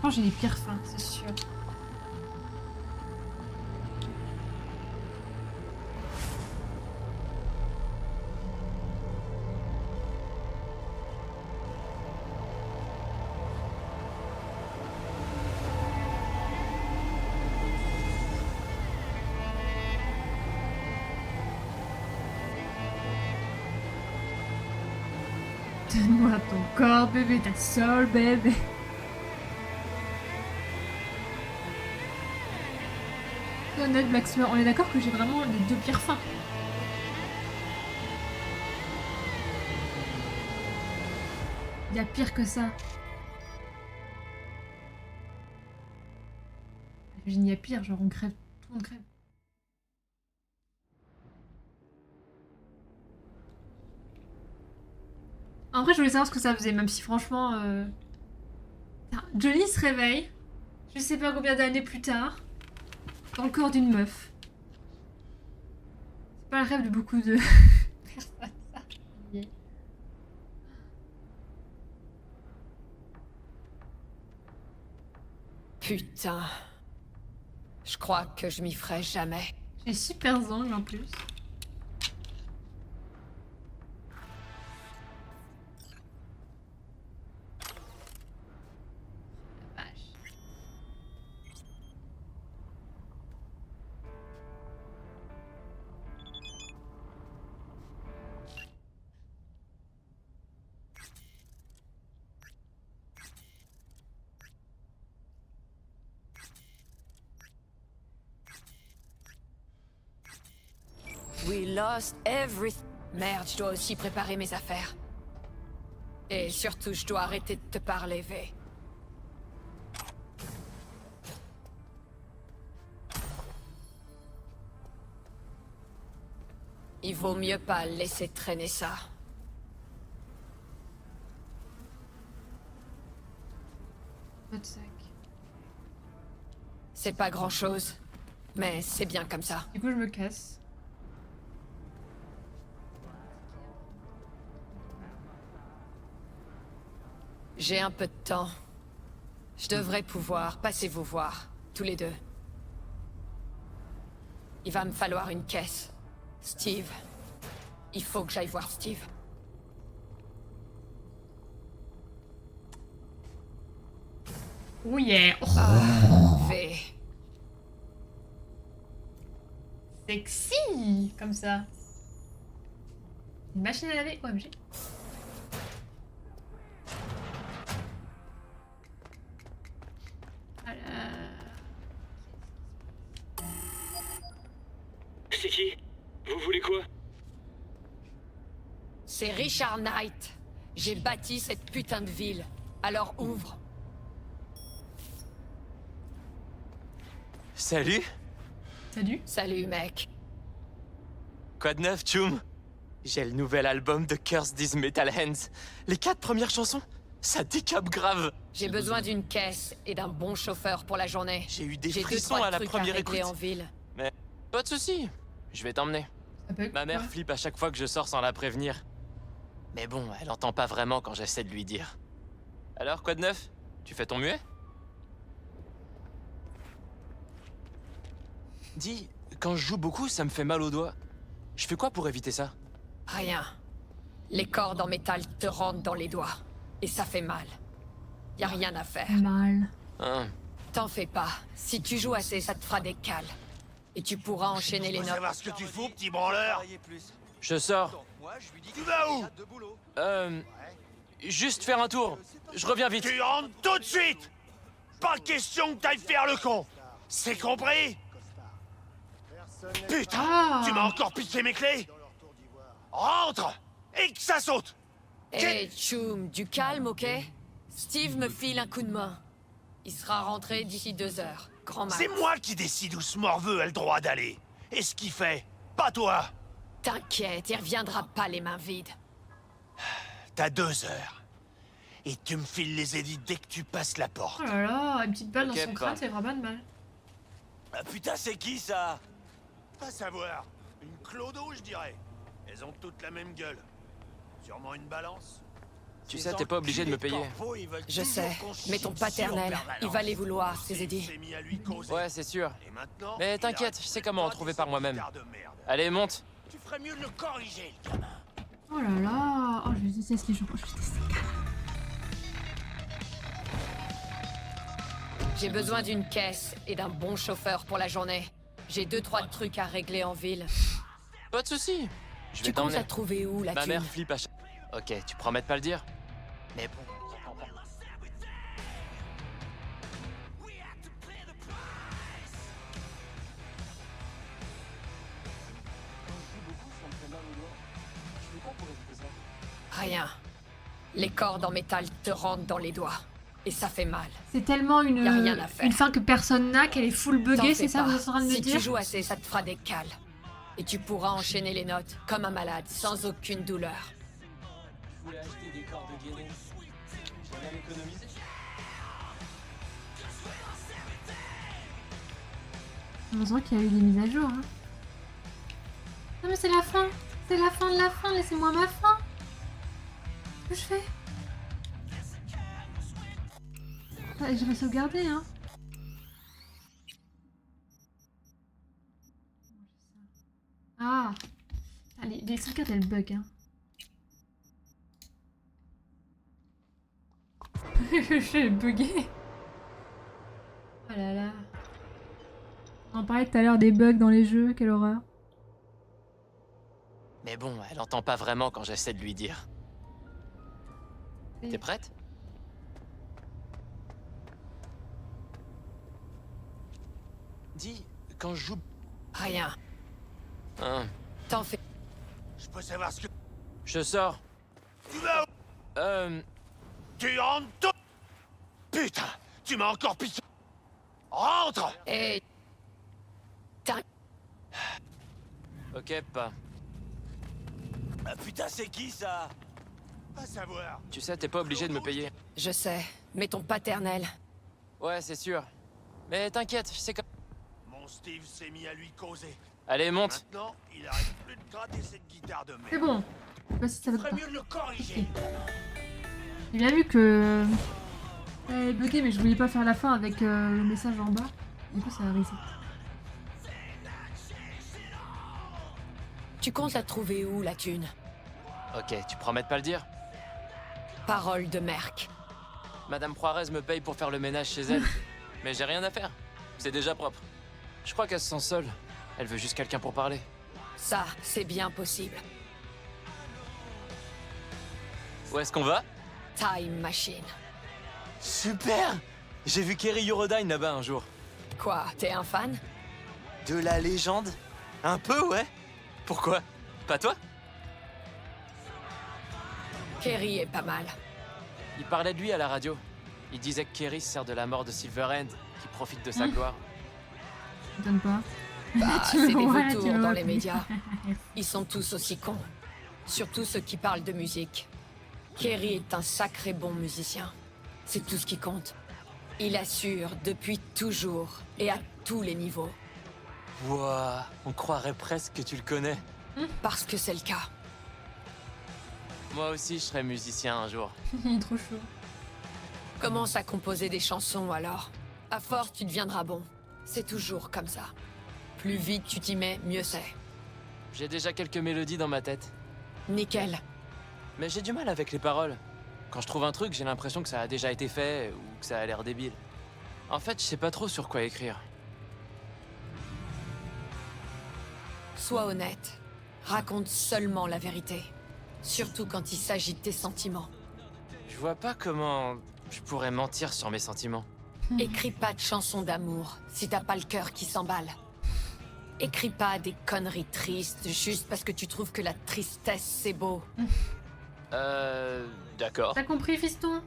J'ai les pires fins, c'est sûr. Donne-moi ton corps, bébé, ta soul, bébé. Honnête, Black Summer, on est d'accord que j'ai vraiment les deux pires fins. Il y a pire que ça. Il y a pire, genre on crève, tout le monde crève. En vrai, je voulais savoir ce que ça faisait, même si franchement... Johnny se réveille, je sais pas combien d'années plus tard, dans le corps d'une meuf. C'est pas le rêve de beaucoup de personnes, ça. Putain. Je crois que je m'y ferai jamais. J'ai super ongles en plus. We lost everything. Merde, je dois aussi préparer mes affaires. Et surtout, je dois arrêter de te parler, V. Il vaut mieux pas laisser traîner ça. Votre sac. C'est pas grand-chose, mais c'est bien comme ça. Du coup, je me casse. J'ai un peu de temps. Je devrais pouvoir passer vous voir, tous les deux. Il va me falloir une caisse. Steve. Il faut que j'aille voir Steve. Oh yeah. Oh. V. Sexy comme ça. Une machine à laver, OMG. C'est qui? Vous voulez quoi? C'est Richard Knight. J'ai bâti cette putain de ville. Alors ouvre. Salut. Salut. Salut, mec. Quoi de neuf, Tchoum? J'ai le nouvel album de Curse These Metal Hands. Les 4 premières chansons, ça décape grave. J'ai besoin d'une caisse et d'un bon chauffeur pour la journée. J'ai eu des J'ai frissons 2-3 à la trucs première régler écoute. en ville. Mais pas de soucis, je vais t'emmener. Ma mère flippe à chaque fois que je sors sans la prévenir. Mais bon, elle entend pas vraiment quand j'essaie de lui dire. Alors, quoi de neuf? Tu fais ton muet? Dis, quand je joue beaucoup, ça me fait mal aux doigts. Je fais quoi pour éviter ça? Rien. Les cordes en métal te rentrent dans les doigts. Et ça fait mal. Y a rien à faire. Mal. Hein. T'en fais pas. Si tu joues assez, ça te fera des cales. Et tu pourras enchaîner les Je veux notes. savoir ce que tu fous, petit branleur. Je sors. Tu vas où? Juste faire un tour. Je reviens vite. Tu rentres tout de suite. Pas question que t'ailles faire le con. C'est compris? Putain, tu m'as encore piqué mes clés. Rentre et que ça saute. Hé, Tchoum, du calme, ok? Steve me file un coup de main. Il sera rentré d'ici 2 heures. Grand max. C'est moi qui décide où ce morveux a le droit d'aller. Et ce qu'il fait, pas toi. T'inquiète, il reviendra pas les mains vides. T'as 2 heures. Et tu me files les édits dès que tu passes la porte. Oh là là, une petite balle Ok, dans son pas. crâne, c'est vraiment de mal. Ah putain, c'est qui ça? Pas savoir. Une clodo, je dirais. Elles ont toutes la même gueule. Sûrement une balance. Tu sais, t'es pas obligé de me payer. Je sais, mais ton paternel, il va les vouloir, ces édits. Ouais, c'est sûr. Mais t'inquiète, je sais comment en trouver par moi-même. Allez, monte. Tu ferais mieux de le corriger, le gamin. Oh là là. Oh, je déteste les gens. Je déteste les gars. J'ai besoin d'une caisse et d'un bon chauffeur pour la journée. J'ai 2-3 trucs à régler en ville. Pas de soucis. Je vais Tu comptes t'emmener. la trouver où, la Ma thune? mère flippe à chaque... Ok, tu promets de pas le dire? Mais bon, j'entends pas. Rien. Les cordes en métal te rentrent dans les doigts. Et ça fait mal. C'est tellement Y a rien à faire. une fin que personne n'a, qu'elle est full T'en buggée, fais c'est ça pas. vous êtes en train de me Si dire? tu joues assez, ça te fera des cales. Et tu pourras enchaîner les notes comme un malade, sans aucune douleur. Je voulais acheter des cordes de gainé. J'en avais économisé. Heureusement qu'il y a eu des mises à jour. Hein. Non mais c'est la fin. C'est la fin de la fin. Laissez-moi ma fin. Qu'est-ce que je fais? Ah, je vais sauvegarder, hein. Ah. Allez, les sauvegardes elles bug, hein. J'ai bugué. Oh là là. On en parlait tout à l'heure des bugs dans les jeux, quelle horreur. Mais bon, elle entend pas vraiment quand j'essaie de lui dire. T'es prête? Dis, quand je joue... Rien. Hein, T'en fais. Je peux savoir ce que... je sors. Tu vas où? Tu rentres tout... Putain, tu m'as encore piqué... Rentre! Et... Ok, pas. Ah putain, c'est qui ça? Pas savoir. Tu sais, t'es pas obligé de me payer. Je sais, mais ton paternel... Ouais, c'est sûr. Mais t'inquiète, je sais comme... Mon Steve s'est mis à lui causer. Allez, monte. Maintenant, il arrête plus de gratter cette guitare de merde. C'est bon. Je sais pas si ça Tu va ferais pas. mieux de le corriger. J'ai bien vu que Elle est bloquée, mais je voulais pas faire la fin avec le message en bas. Du coup, ça a reset. Tu comptes la trouver où, la thune? Ok, tu promets de pas le dire? Parole de Merc. Madame Juarez me paye pour faire le ménage chez elle. Mais j'ai rien à faire. C'est déjà propre. Je crois qu'elle se sent seule. Elle veut juste quelqu'un pour parler. Ça, c'est bien possible. Où est-ce qu'on va? Time Machine. Super! J'ai vu Kerry Eurodyne là-bas un jour. Quoi, t'es un fan? De la légende? Un peu, ouais. Pourquoi? Pas toi? Kerry est pas mal. Il parlait de lui à la radio. Il disait que Kerry se sert de la mort de Silverhand, qui profite de sa gloire. Je donne pas. Bah, Tu c'est me des vois, vautours tu me dans vois les plus. médias. Ils sont tous aussi cons. Surtout ceux qui parlent de musique. Kerry est un sacré bon musicien. C'est tout ce qui compte. Il assure depuis toujours et à tous les niveaux. Wouah, on croirait presque que tu le connais. Parce que c'est le cas. Moi aussi, je serais musicien un jour. Il est trop chaud. Commence à composer des chansons alors. À force, tu deviendras bon. C'est toujours comme ça. Plus vite tu t'y mets, mieux c'est. J'ai déjà quelques mélodies dans ma tête. Nickel. Mais j'ai du mal avec les paroles. Quand je trouve un truc, j'ai l'impression que ça a déjà été fait ou que ça a l'air débile. En fait, je sais pas trop sur quoi écrire. Sois honnête. Raconte seulement la vérité. Surtout quand il s'agit de tes sentiments. Je vois pas comment je pourrais mentir sur mes sentiments. Écris pas de chansons d'amour si t'as pas le cœur qui s'emballe. Écris pas des conneries tristes juste parce que tu trouves que la tristesse c'est beau. D'accord. T'as compris, fiston?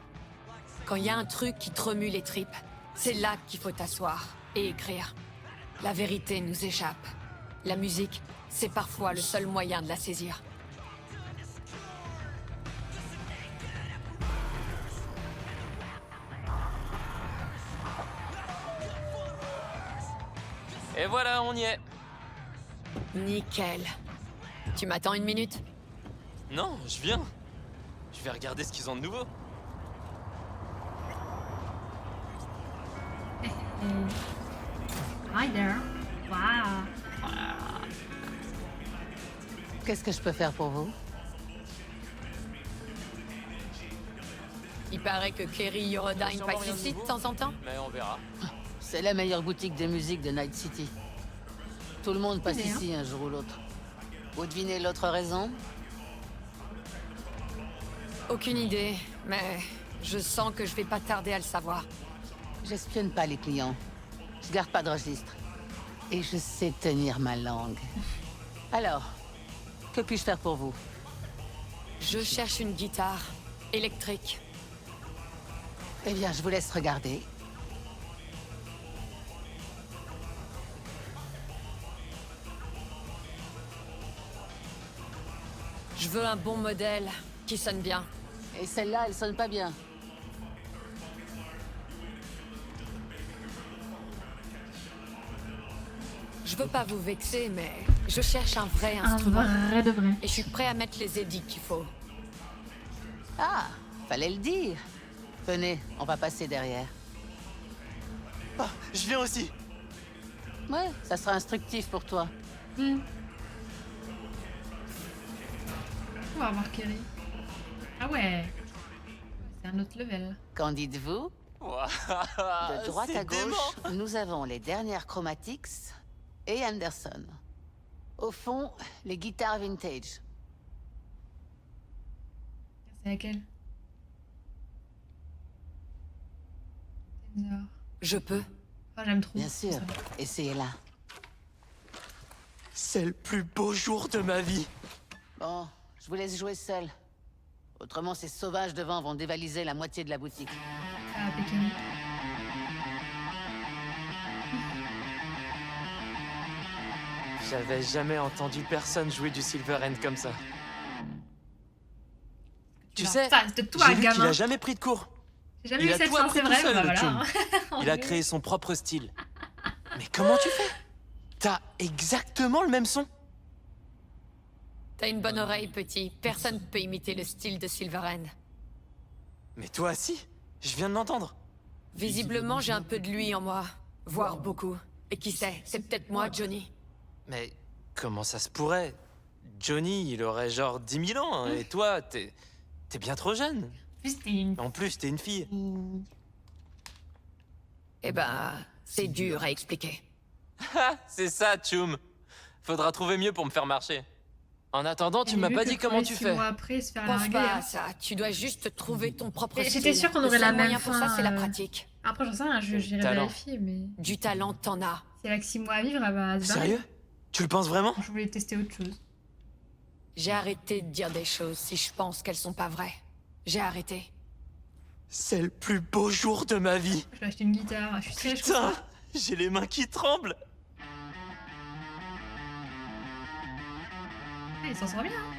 Quand il y a un truc qui te remue les tripes, c'est là qu'il faut t'asseoir et écrire. La vérité nous échappe. La musique, c'est parfois le seul moyen de la saisir. Et voilà, on y est. Nickel. Tu m'attends une minute? Non, je viens. Je vais regarder ce qu'ils ont de nouveau. Hi there. Wow. Qu'est-ce que je peux faire pour vous? Il paraît que Kerry Eurodyne passe ici de temps en temps. Mais on verra. C'est la meilleure boutique de musique de Night City. Tout le monde passe Bien. ici un jour ou l'autre. Vous devinez l'autre raison? Aucune idée, mais je sens que je vais pas tarder à le savoir. J'espionne pas les clients. Je garde pas de registre. Et je sais tenir ma langue. Alors, que puis-je faire pour vous? Je cherche une guitare électrique. Eh bien, je vous laisse regarder. Je veux un bon modèle qui sonne bien. Et celle-là, elle sonne pas bien. Je veux pas vous vexer, mais je cherche un vrai Un instrument. vrai de vrai. Et je suis prêt à mettre les édits qu'il faut. Ah, fallait le dire. Venez, on va passer derrière. Ah, je viens aussi. Ouais, ça sera instructif pour toi. On va voir Kerry. Ah ouais. C'est un autre level. Qu'en dites-vous? De droite à gauche, nous avons les dernières Chromatics et Anderson. Au fond, les guitares vintage. C'est laquelle? Tensor. Je peux. Oh, j'aime trop. Bien sûr, essayez-la. C'est le plus beau jour de ma vie. Bon, je vous laisse jouer seul. Autrement, ces sauvages devant vont dévaliser la moitié de la boutique. Ah, impeccable. J'avais jamais entendu personne jouer du Silverhand comme ça. Tu sais, Ça, c'est toi, j'ai vu qu'il gamin. a jamais pris de cours. J'ai jamais Il vu a cette tout fin, appris c'est tout vrai. seul, Bah le voilà. Il a créé son propre style. Mais comment tu fais? T'as exactement le même son. T'as une bonne oreille, petit. Personne peut imiter le style de Silverhand. Mais toi, si. Je viens de l'entendre. Visiblement, j'ai un peu de lui en moi. Voire beaucoup. Et qui sait, c'est peut-être moi, Johnny. Mais comment ça se pourrait? Johnny, il aurait genre 10 000 ans, hein, et toi, t'es bien trop jeune. En plus, t'es une fille. Eh ben, c'est dur à expliquer. C'est ça, Tchoum. Faudra trouver mieux pour me faire marcher. En attendant, tu m'as pas dit comment tu fais. Après, se faire Pense larguer, pas hein. à ça, tu dois juste trouver ton propre style. J'étais sûre qu'on Le aurait seul la même moyen pour ça, fin, c'est la pratique. Après, j'en sais rien, j'irai Talent. vérifier, mais... Du talent, t'en as. Si elle a que 6 mois à vivre, elle va se barrer. Sérieux? Tu le penses vraiment? Je voulais tester autre chose. J'ai arrêté de dire des choses si je pense qu'elles sont pas vraies. J'ai arrêté. C'est le plus beau jour de ma vie. Je vais acheter une guitare, je suis sèche. Putain, j'ai les mains qui tremblent. Il s'en sort bien. Hein.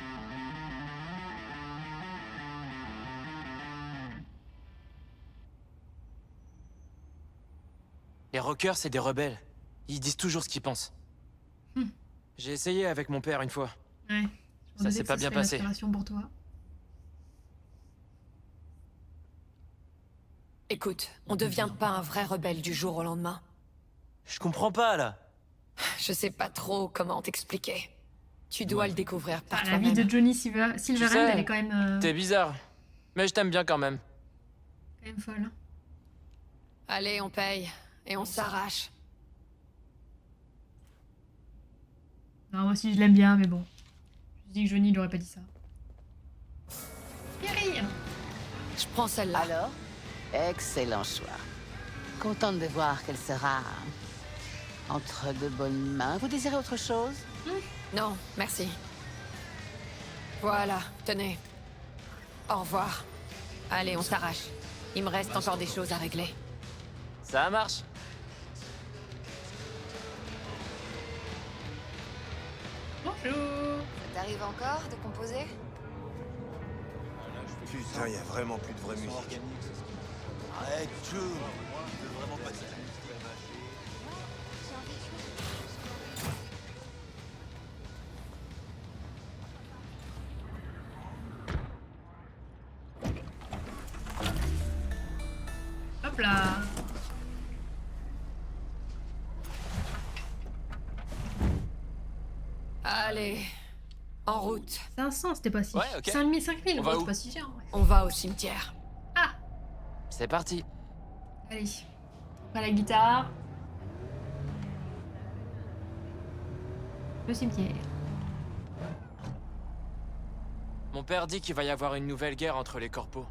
Les rockers, c'est des rebelles. Ils disent toujours ce qu'ils pensent. Hmm. J'ai essayé avec mon père une fois. Ouais. Ça s'est pas bien passé. Inspiration pour toi. Écoute, on devient pas un vrai rebelle du jour au lendemain. Je comprends pas, là. Je sais pas trop comment t'expliquer. Tu dois le découvrir par La vie toi-même. de Johnny Silverhand, Tu sais, elle est quand même... T'es bizarre. Mais je t'aime bien quand même. quand même folle. Hein. Allez, on paye. Et on s'arrache. Non, moi aussi je l'aime bien, mais bon. Je dis que Johnny il aurait pas dit ça. Rire. Je prends celle-là. Alors, excellent choix. Contente de voir qu'elle sera entre de bonnes mains. Vous désirez autre chose? Non, merci. Voilà, tenez. Au revoir. Allez, on s'arrache. Il me reste encore des choses à régler. Ça marche. Bonjour. Ça t'arrive encore de composer? Putain, y a vraiment plus de vraie musique. Arrête, Joe. Je veux vraiment pas de ça. Hop là. Allez, en route. 500, c'était pas si... Ouais, ok. 5000, 5000, On va c'est où? pas si cher. Ouais. On va au cimetière. Ah, C'est parti. allez. Pas la guitare. Le cimetière. Mon père dit qu'il va y avoir une nouvelle guerre entre les corpos.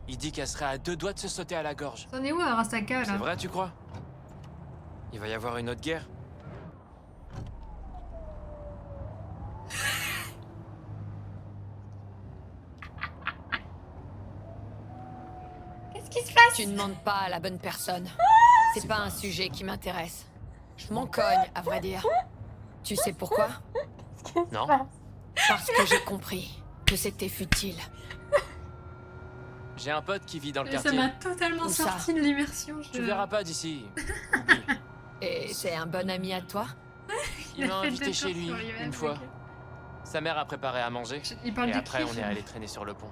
Il dit qu'elle serait à 2 doigts de se sauter à la gorge. C'en est où Arasaka là? C'est vrai, tu crois? Il va y avoir une autre guerre? Qu'est-ce qui se passe? Tu ne demandes pas à la bonne personne. C'est pas un sujet qui m'intéresse. Je m'en cogne, à vrai dire. Tu sais pourquoi? Non? Parce que j'ai compris que c'était futile. J'ai un pote qui vit dans le Ça quartier. m'a totalement Où ça? sorti de l'immersion. Tu verras pas d'ici. Oublie. Et c'est un bon ami à toi? Il m'a fait invité deux chez tours lui, sur lui-même, une fois. ok. Sa mère a préparé à manger. Il parle Et du après, kiff, on est hein. allé traîner sur le pont.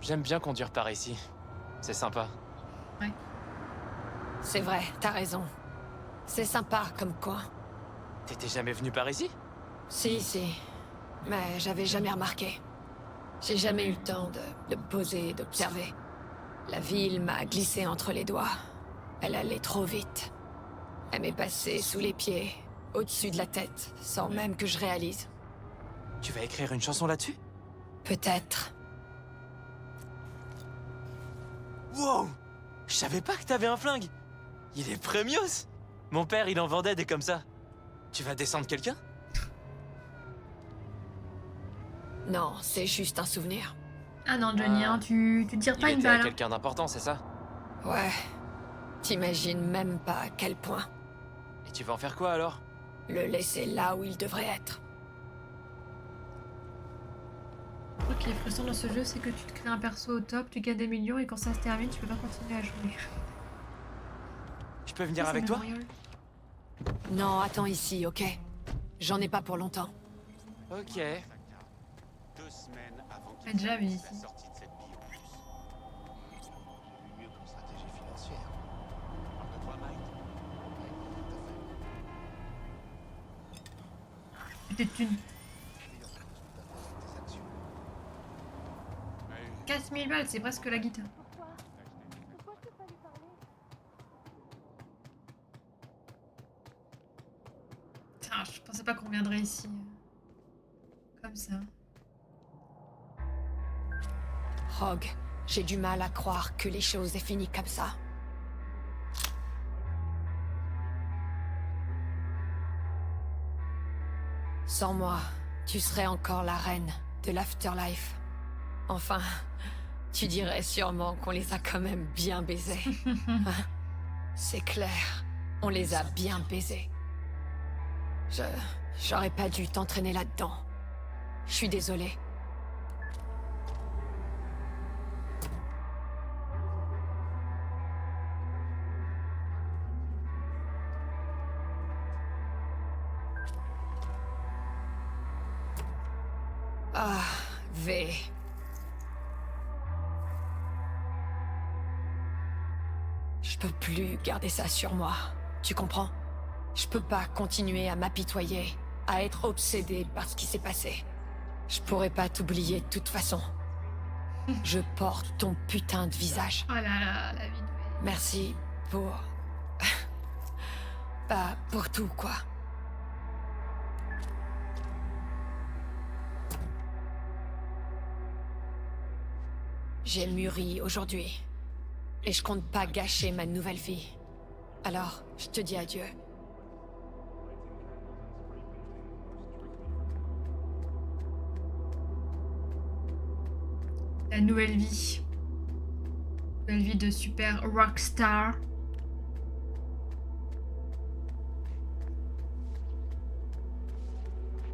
J'aime bien conduire par ici. C'est sympa. C'est vrai, t'as raison. C'est sympa comme coin. T'étais jamais venu par ici? Si. Mais j'avais jamais remarqué. J'ai jamais eu le temps de me poser, d'observer. La ville m'a glissé entre les doigts. Elle allait trop vite. Elle m'est passée sous les pieds, au-dessus de la tête, sans même que je réalise. Tu vas écrire une chanson là-dessus? Peut-être. Wow! Je savais pas que t'avais un flingue! Il est premios! Mon père, il en vendait des comme ça. Tu vas descendre quelqu'un? Non, c'est juste un souvenir. Ah non, Johnny, Ah. hein, tu tires Il pas une était à balle. Hein. quelqu'un d'important, c'est ça? Ouais. T'imagines même pas à quel point. Et tu vas en faire quoi alors? Le laisser là où il devrait être. Le truc qui est frustrant dans ce jeu, c'est que tu te crées un perso au top, tu gagnes des millions et quand ça se termine, tu peux pas continuer à jouer. Je peux venir Ça, avec c'est toi? mémorial. Non, attends ici, ok? J'en ai pas pour longtemps. Ok. 2 semaines avant Ah, déjà, mais ici. la sortie de cette bille en plus. Mieux qu'en stratégie financière. C'était une... 4000 balles, c'est presque la guitare. Putain, je pensais pas qu'on viendrait ici. Comme ça. Rogue, j'ai du mal à croire que les choses aient fini comme ça. Sans moi, tu serais encore la reine de l'Afterlife. Enfin, tu dirais sûrement qu'on les a quand même bien baisés. Hein? C'est clair, on les a bien baisés. J'aurais pas dû t'entraîner là-dedans. Je suis désolée. Ah, V. Je peux plus garder ça sur moi. Tu comprends? Je peux pas continuer à m'apitoyer, à être obsédée par ce qui s'est passé. Je pourrais pas t'oublier de toute façon. Je porte ton putain de visage. Oh là là, la vie de V. Merci pour... Bah, pour tout, quoi. J'ai mûri aujourd'hui. Et je compte pas gâcher ma nouvelle vie. Alors, je te dis adieu. La nouvelle vie. Nouvelle vie de super rockstar.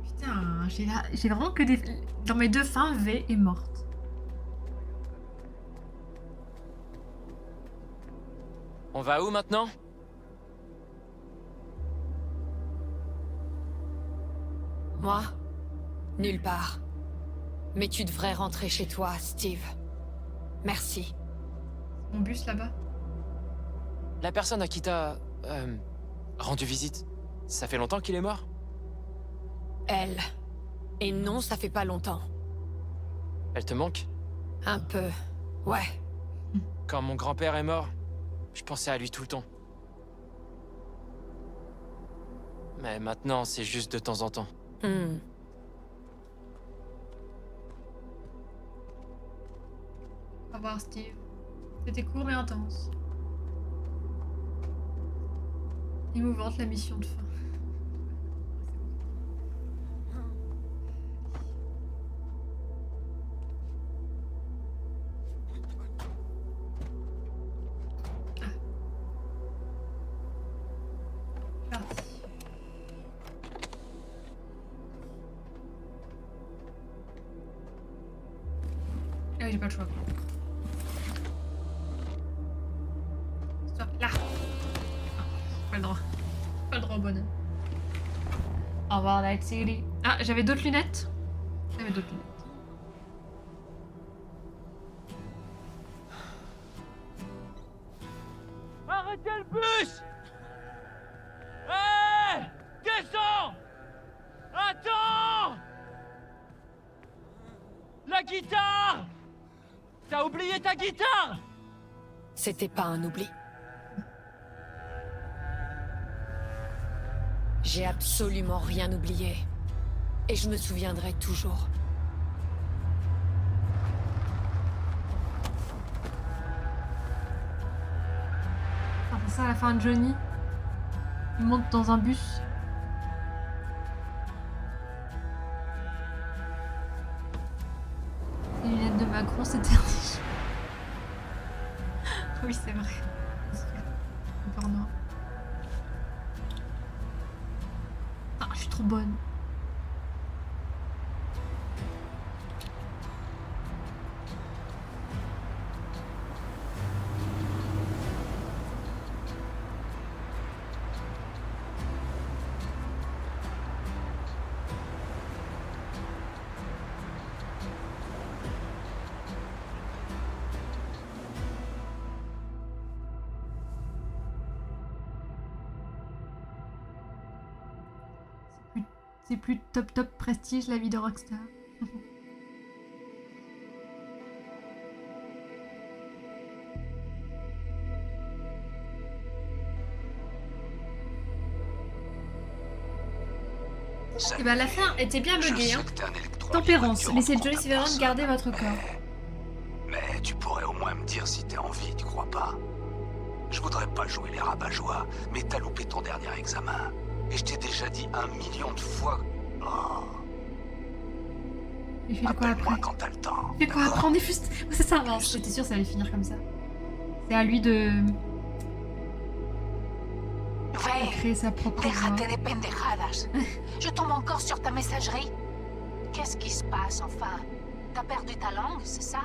Putain, j'ai vraiment que des... Dans mes deux fins, V est morte. On va où maintenant? Moi? Nulle part. Mais tu devrais rentrer chez toi, Steve. Merci. Mon bus là-bas. La personne à qui t'as... rendu visite, ça fait longtemps qu'il est mort? Elle. Et non, ça fait pas longtemps. Elle te manque? Un peu. Ouais. Quand mon grand-père est mort, je pensais à lui tout le temps. Mais maintenant, c'est juste de temps en temps. Au revoir, Steve. C'était court mais intense. Émouvante la mission de fin. Ah oui, j'ai pas le choix. Stop, là. Ah, pas le droit. Pas le droit au bonheur. Au revoir, Night City. Ah, j'avais d'autres lunettes. J'avais d'autres lunettes. Arrêtez le bus! Hé! Descends! Attends! La guitare! T'as oublié ta guitare! C'était pas un oubli. J'ai absolument rien oublié. Et je me souviendrai toujours. C'est ça à la fin de Johnny. Il monte dans un bus. Les lunettes de Macron s'éternisent. Oui, c'est vrai. Encore noir. Ah, je suis trop bonne. C'est plus top prestige la vie de Rockstar. Et bah la fin était bien buggée, hein. Tempérance, laissez Johnny Silverhand garder votre corps. Mais tu pourrais au moins me dire si t'es en vie, tu crois pas? Je voudrais pas jouer les rabat-joie, mais t'as loupé ton dernier examen. Et je t'ai déjà dit 1 million de fois... Oh. Il fait quoi après? Quand t'as le temps. Il fait quoi après? On est juste... C'est ça, non, j'étais sûre que ça allait finir comme ça. C'est à lui de... créer sa propre voix. Déjate de pendejadas. Je tombe encore sur ta messagerie. Qu'est-ce qui se passe, enfin? T'as perdu ta langue, c'est ça?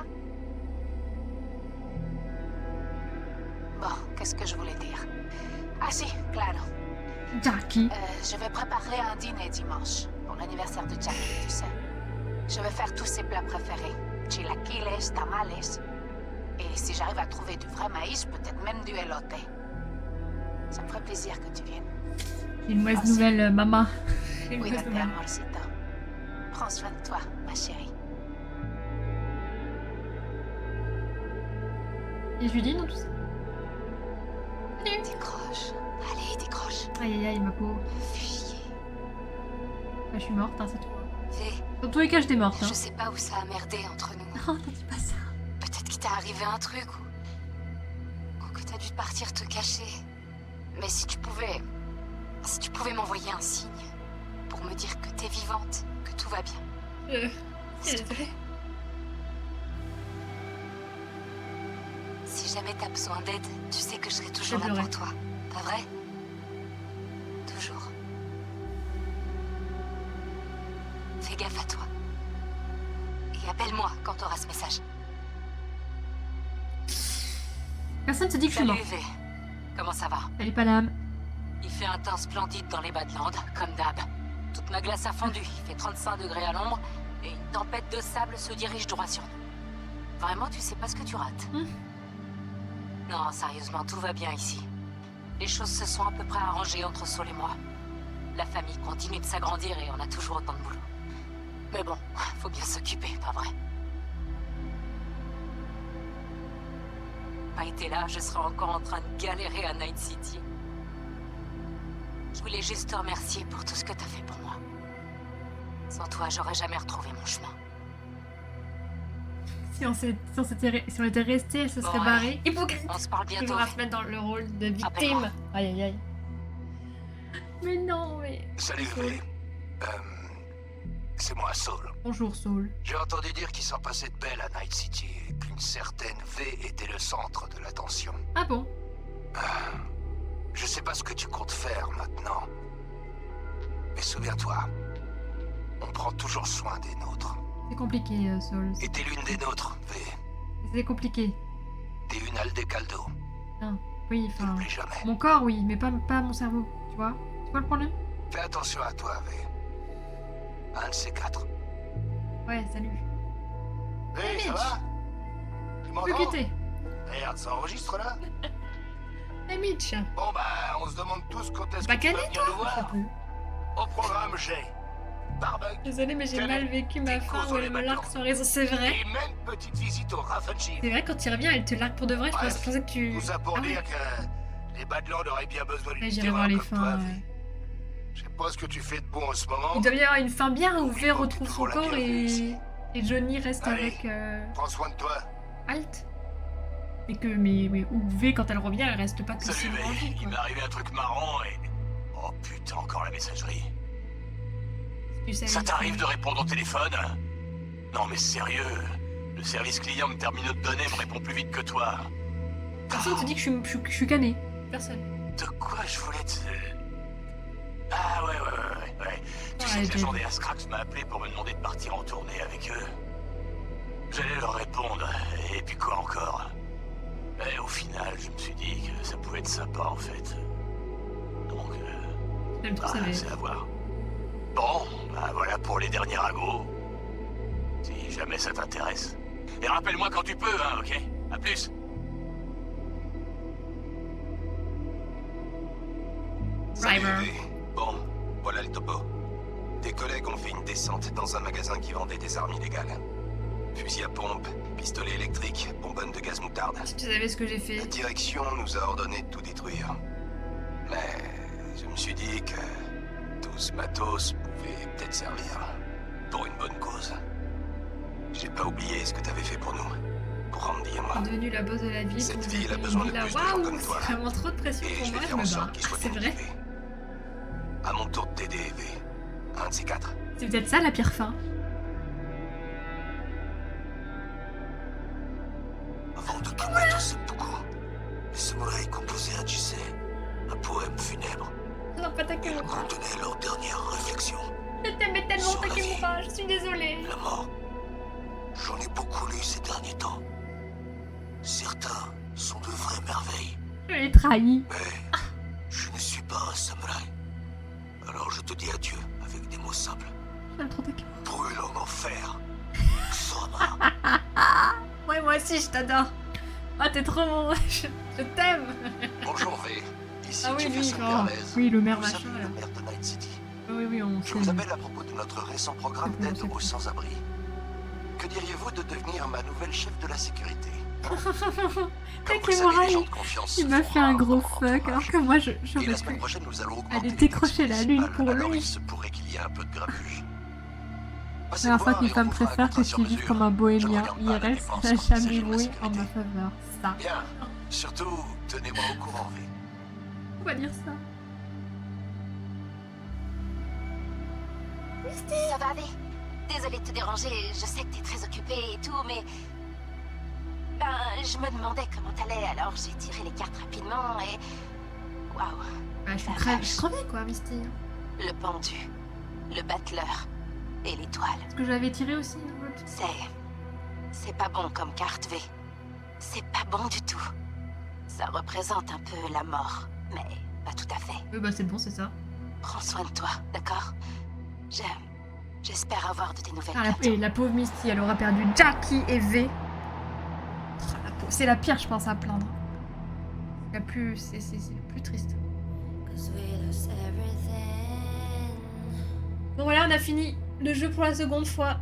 Bon, qu'est-ce que je voulais dire? Ah si, claro. Jackie. Je vais préparer un dîner dimanche, pour l'anniversaire de Jackie, tu sais. Je vais faire tous ses plats préférés. Chilaquiles, tamales. Et si j'arrive à trouver du vrai maïs, peut-être même du elote. Ça me ferait plaisir que tu viennes. J'ai une mauvaise nouvelle, maman. J'ai une mauvaise Cuídate, nouvelle. amorcito. Prends soin de toi, ma chérie. Et Julie dans tout ça? Décroche. Allez, décroche. Aïe aïe aïe, ma pauvre. Fuyez. Bah, je suis morte, hein, c'est tout. Fais. Dans tous les cas, j'étais morte. Hein. Je sais pas où ça a merdé entre nous. Non, t'as dit pas ça. Peut-être qu'il t'est arrivé un truc ou que t'as dû partir te cacher. Mais si tu pouvais m'envoyer un signe pour me dire que t'es vivante, que tout va bien. S'il te plaît. Si jamais t'as besoin d'aide, tu sais que je serai toujours là pour toi. Pas vrai? Toujours. Fais gaffe à toi. Et appelle-moi quand t'auras ce message. Personne se dit que je suis morte. Salut, V. Comment ça va? Salut, Paname. Il fait un temps splendide dans les Badlands, comme d'hab. Toute ma glace a fondu, il fait 35 degrés à l'ombre, et une tempête de sable se dirige droit sur nous. Vraiment, tu sais pas ce que tu rates. Non, sérieusement, tout va bien ici. Les choses se sont à peu près arrangées entre Saul et moi. La famille continue de s'agrandir et on a toujours autant de boulot. Mais bon, faut bien s'occuper, pas vrai? Pas été là, je serais encore en train de galérer à Night City. Je voulais juste te remercier pour tout ce que t'as fait pour moi. Sans toi, j'aurais jamais retrouvé mon chemin. Si on était resté, elle se serait barrée. Hypocrite. On se parle bientôt. Il va se mettre dans le rôle de victime. Aïe aïe aïe. Mais non, mais... Salut, V. C'est moi, Saul. Bonjour, Saul. J'ai entendu dire qu'il s'en passait de belle à Night City et qu'une certaine V était le centre de l'attention. Ah bon? Je sais pas ce que tu comptes faire maintenant. Mais souviens-toi, on prend toujours soin des nôtres. C'est compliqué, Saul. Et t'es l'une des nôtres, V. C'est compliqué. T'es une Aldecaldo. Non, oui, enfin... N'oublie jamais. Mon corps, oui, mais pas mon cerveau, tu vois? C'est quoi le problème? Fais attention à toi, V. Un de ces 4. Ouais, salut. Hey, ça va? Tu Tu peux m'entends? quitter. Merde, ça enregistre là? Hey Mitch. Bon bah, on se demande tous quand est-ce Pas que tu vas cané, venir toi? nous voir. Au programme, j'ai barbecue. Désolée, mais j'ai mal vécu ma fin où elle me largue sans raison, c'est vrai. Et même petite visite au Raffenshire. C'est vrai, quand tu reviens, elle te largue pour de vrai. Je pensais que tu... Tout ça pour Ah ouais. dire que les Badlands auraient bien besoin Ouais, d'une j'irai voir les comme toi, fins. V. Je sais pas ce que tu fais de bon en ce moment. Il doit y avoir une fin bien où V retrouve son la corps bienvenue et Johnny reste Allez, avec Prends soin de toi. Alt. Et que, mais où V, quand elle revient, elle reste pas que Salut, si V. en vie, Il quoi. m'est arrivé un truc marrant et... Oh putain, encore la messagerie. Tu sais, Ça t'arrive de répondre au téléphone? Non mais sérieux, le service client de terminaux de données me répond plus vite que toi. Personne te dit que je suis cané. Personne. De quoi je voulais te... Ah ouais. Tu sais que l'agent des Askrax m'a appelé pour me demander de partir en tournée avec eux. J'allais leur répondre, et puis quoi encore? Et au final, je me suis dit que ça pouvait être sympa en fait. Donc, c'est à voir. Bon, bah voilà pour les derniers ragots. Si jamais ça t'intéresse. Et rappelle-moi quand tu peux, hein, ok? À plus. Salut, V. Bon, voilà le topo. T'es collègues ont fait une descente dans un magasin qui vendait des armes illégales. Fusils à pompe, pistolets électriques, bonbonnes de gaz moutarde. Si tu savais ce que j'ai fait. La direction nous a ordonné de tout détruire. Mais je me suis dit que tout ce matos pouvait peut-être servir pour une bonne cause. J'ai pas oublié ce que t'avais fait pour nous. Pour Randy et moi. Devenu la boss de la ville. Cette ville a besoin de plus de gens comme toi. C'est vraiment trop de pression pour moi, je me barre. C'est vrai. À mon tour de t'aider, V. Un de ces quatre. C'est peut-être ça la pire fin. Avant de commettre ce beaucoup, les samouraïs composaient un jisei, un poème funèbre. Non, pas Takemura. Ils contenaient leur dernière réflexion. Je t'aimais tellement Takemura, je suis désolée. La mort. J'en ai beaucoup lu ces derniers temps. Certains sont de vraies merveilles. Je l'ai trahi. Mais je ne suis pas un samouraï. Alors je te dis adieu avec des mots simples. J'aime trop Takemura. Brûle en enfer. Soma. Ouais, moi aussi, je t'adore. Ah, t'es trop bon. Je t'aime. Bonjour V. Ici Ah oui, lui, Jefferson oh. Gomez. Oui, le maire Vous machin, savez, là. le maire de Night City. Oui, on Je sait. vous appelle à propos de notre récent programme d'aide aux sans-abri. Que diriez-vous de devenir ma nouvelle chef de la sécurité? Takemura, il m'a fait un gros fuck, alors que moi, j'aurais Et la semaine pu prochaine, nous allons augmenter aller les décrocher la lune pour alors lui. il se pourrait qu'il y ait un peu de grabuge. La dernière fois qu'une femme préfère que tu vives comme un bohémien, IRL, ça n'a jamais joué en ma faveur. Ça. Bien. Surtout, tenez-moi au courant, V. On va dire ça. Ça va, V? Désolée de te déranger, je sais que t'es très occupée et tout, mais... Ben, je me demandais comment t'allais, alors j'ai tiré les cartes rapidement et... Waouh. Bah, je suis crevée, quoi, Misty. Le pendu, le battleur et l'étoile. Ce que j'avais tiré aussi. C'est pas bon comme carte, V. C'est pas bon du tout. Ça représente un peu la mort, mais pas tout à fait. Oui, bah c'est bon, c'est ça. Prends soin de toi, d'accord? J'espère avoir de tes nouvelles. Ah, la pauvre Misty, elle aura perdu Jackie et V. C'est la pire, je pense, à plaindre. C'est le plus triste. Bon voilà, on a fini le jeu pour la seconde fois.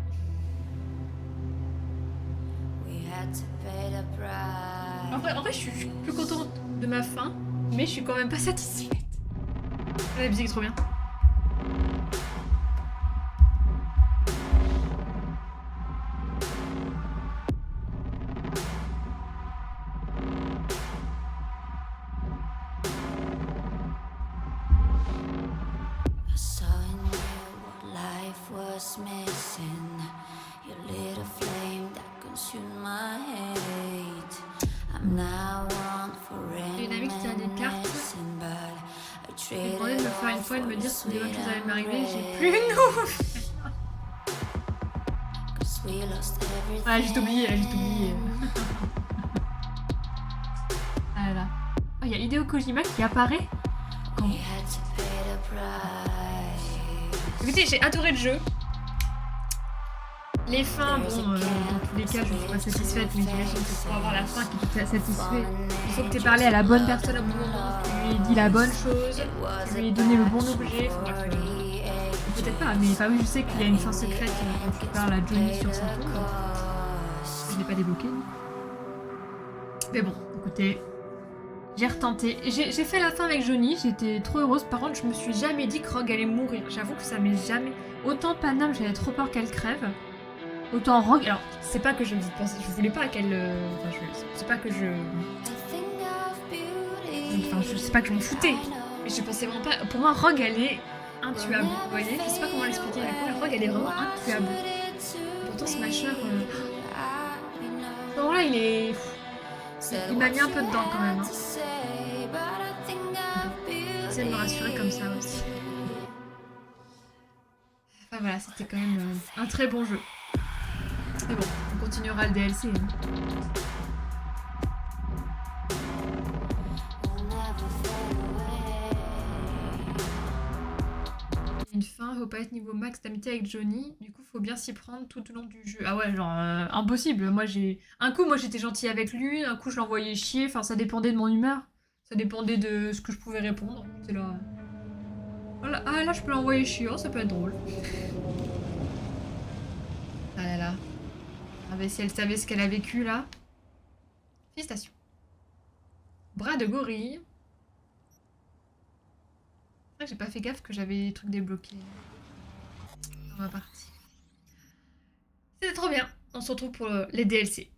En vrai, je suis plus contente de ma fin, mais je suis quand même pas satisfaite. La musique est trop bien. Une amie qui tient des cartes. J'ai demandé de me faire une fois et de me dire si des bonnes choses allaient m'arriver. J'ai plus une nouvelle. Ah, j'ai oublié, j'ai oublié. Ah là là. Oh, il y a Hideo Kojima qui apparaît. Quand... Écoutez, j'ai adoré le jeu. Les fins, bon, dans tous les cas, je suis pas satisfaite, mais j'imagine que pour avoir la fin qui te satisfait, il faut que tu aies parlé à la bonne personne au bon moment, que tu lui aies dit la bonne chose, que tu lui aies donné le bon objet. Peut-être pas, mais enfin, oui, je sais qu'il y a une fin secrète quand tu parles à Johnny sur son tour. Je l'ai pas débloqué. Mais bon, écoutez, j'ai retenté. J'ai fait la fin avec Johnny, j'étais trop heureuse. Par contre, je me suis jamais dit que Rogue allait mourir. J'avoue que ça m'est jamais... Autant Panam, j'avais trop peur qu'elle crève. Autant Rogue, alors c'est pas que je voulais pas qu'elle... Enfin, c'est pas que je... Enfin, je sais pas que je m'en foutais. Mais je pensais vraiment pas... Pour moi, Rogue, elle est intuable, vous voyez? Je sais pas comment l'expliquer, mais pour moi, Rogue, elle est vraiment intuable. Pourtant, Smasher... Bon, là, il est... Il m'a mis un peu dedans, quand même. J'essaie de me rassurer comme ça, aussi. Enfin, voilà, c'était quand même un très bon jeu. Mais bon, on continuera le DLC. Hein. Une fin, faut pas être niveau max d'amitié avec Johnny, du coup faut bien s'y prendre tout au long du jeu. Ah ouais, genre impossible. Moi j'étais gentille avec lui, un coup je l'envoyais chier, enfin ça dépendait de mon humeur, ça dépendait de ce que je pouvais répondre. C'est là. Voilà. Ah là je peux l'envoyer chiant, ça peut être drôle. Ah là là. Ah mais si elle savait ce qu'elle a vécu là. Félicitations. Bras de gorille. C'est vrai que j'ai pas fait gaffe que j'avais des trucs débloqués dans ma partie. C'était trop bien. On se retrouve pour les DLC.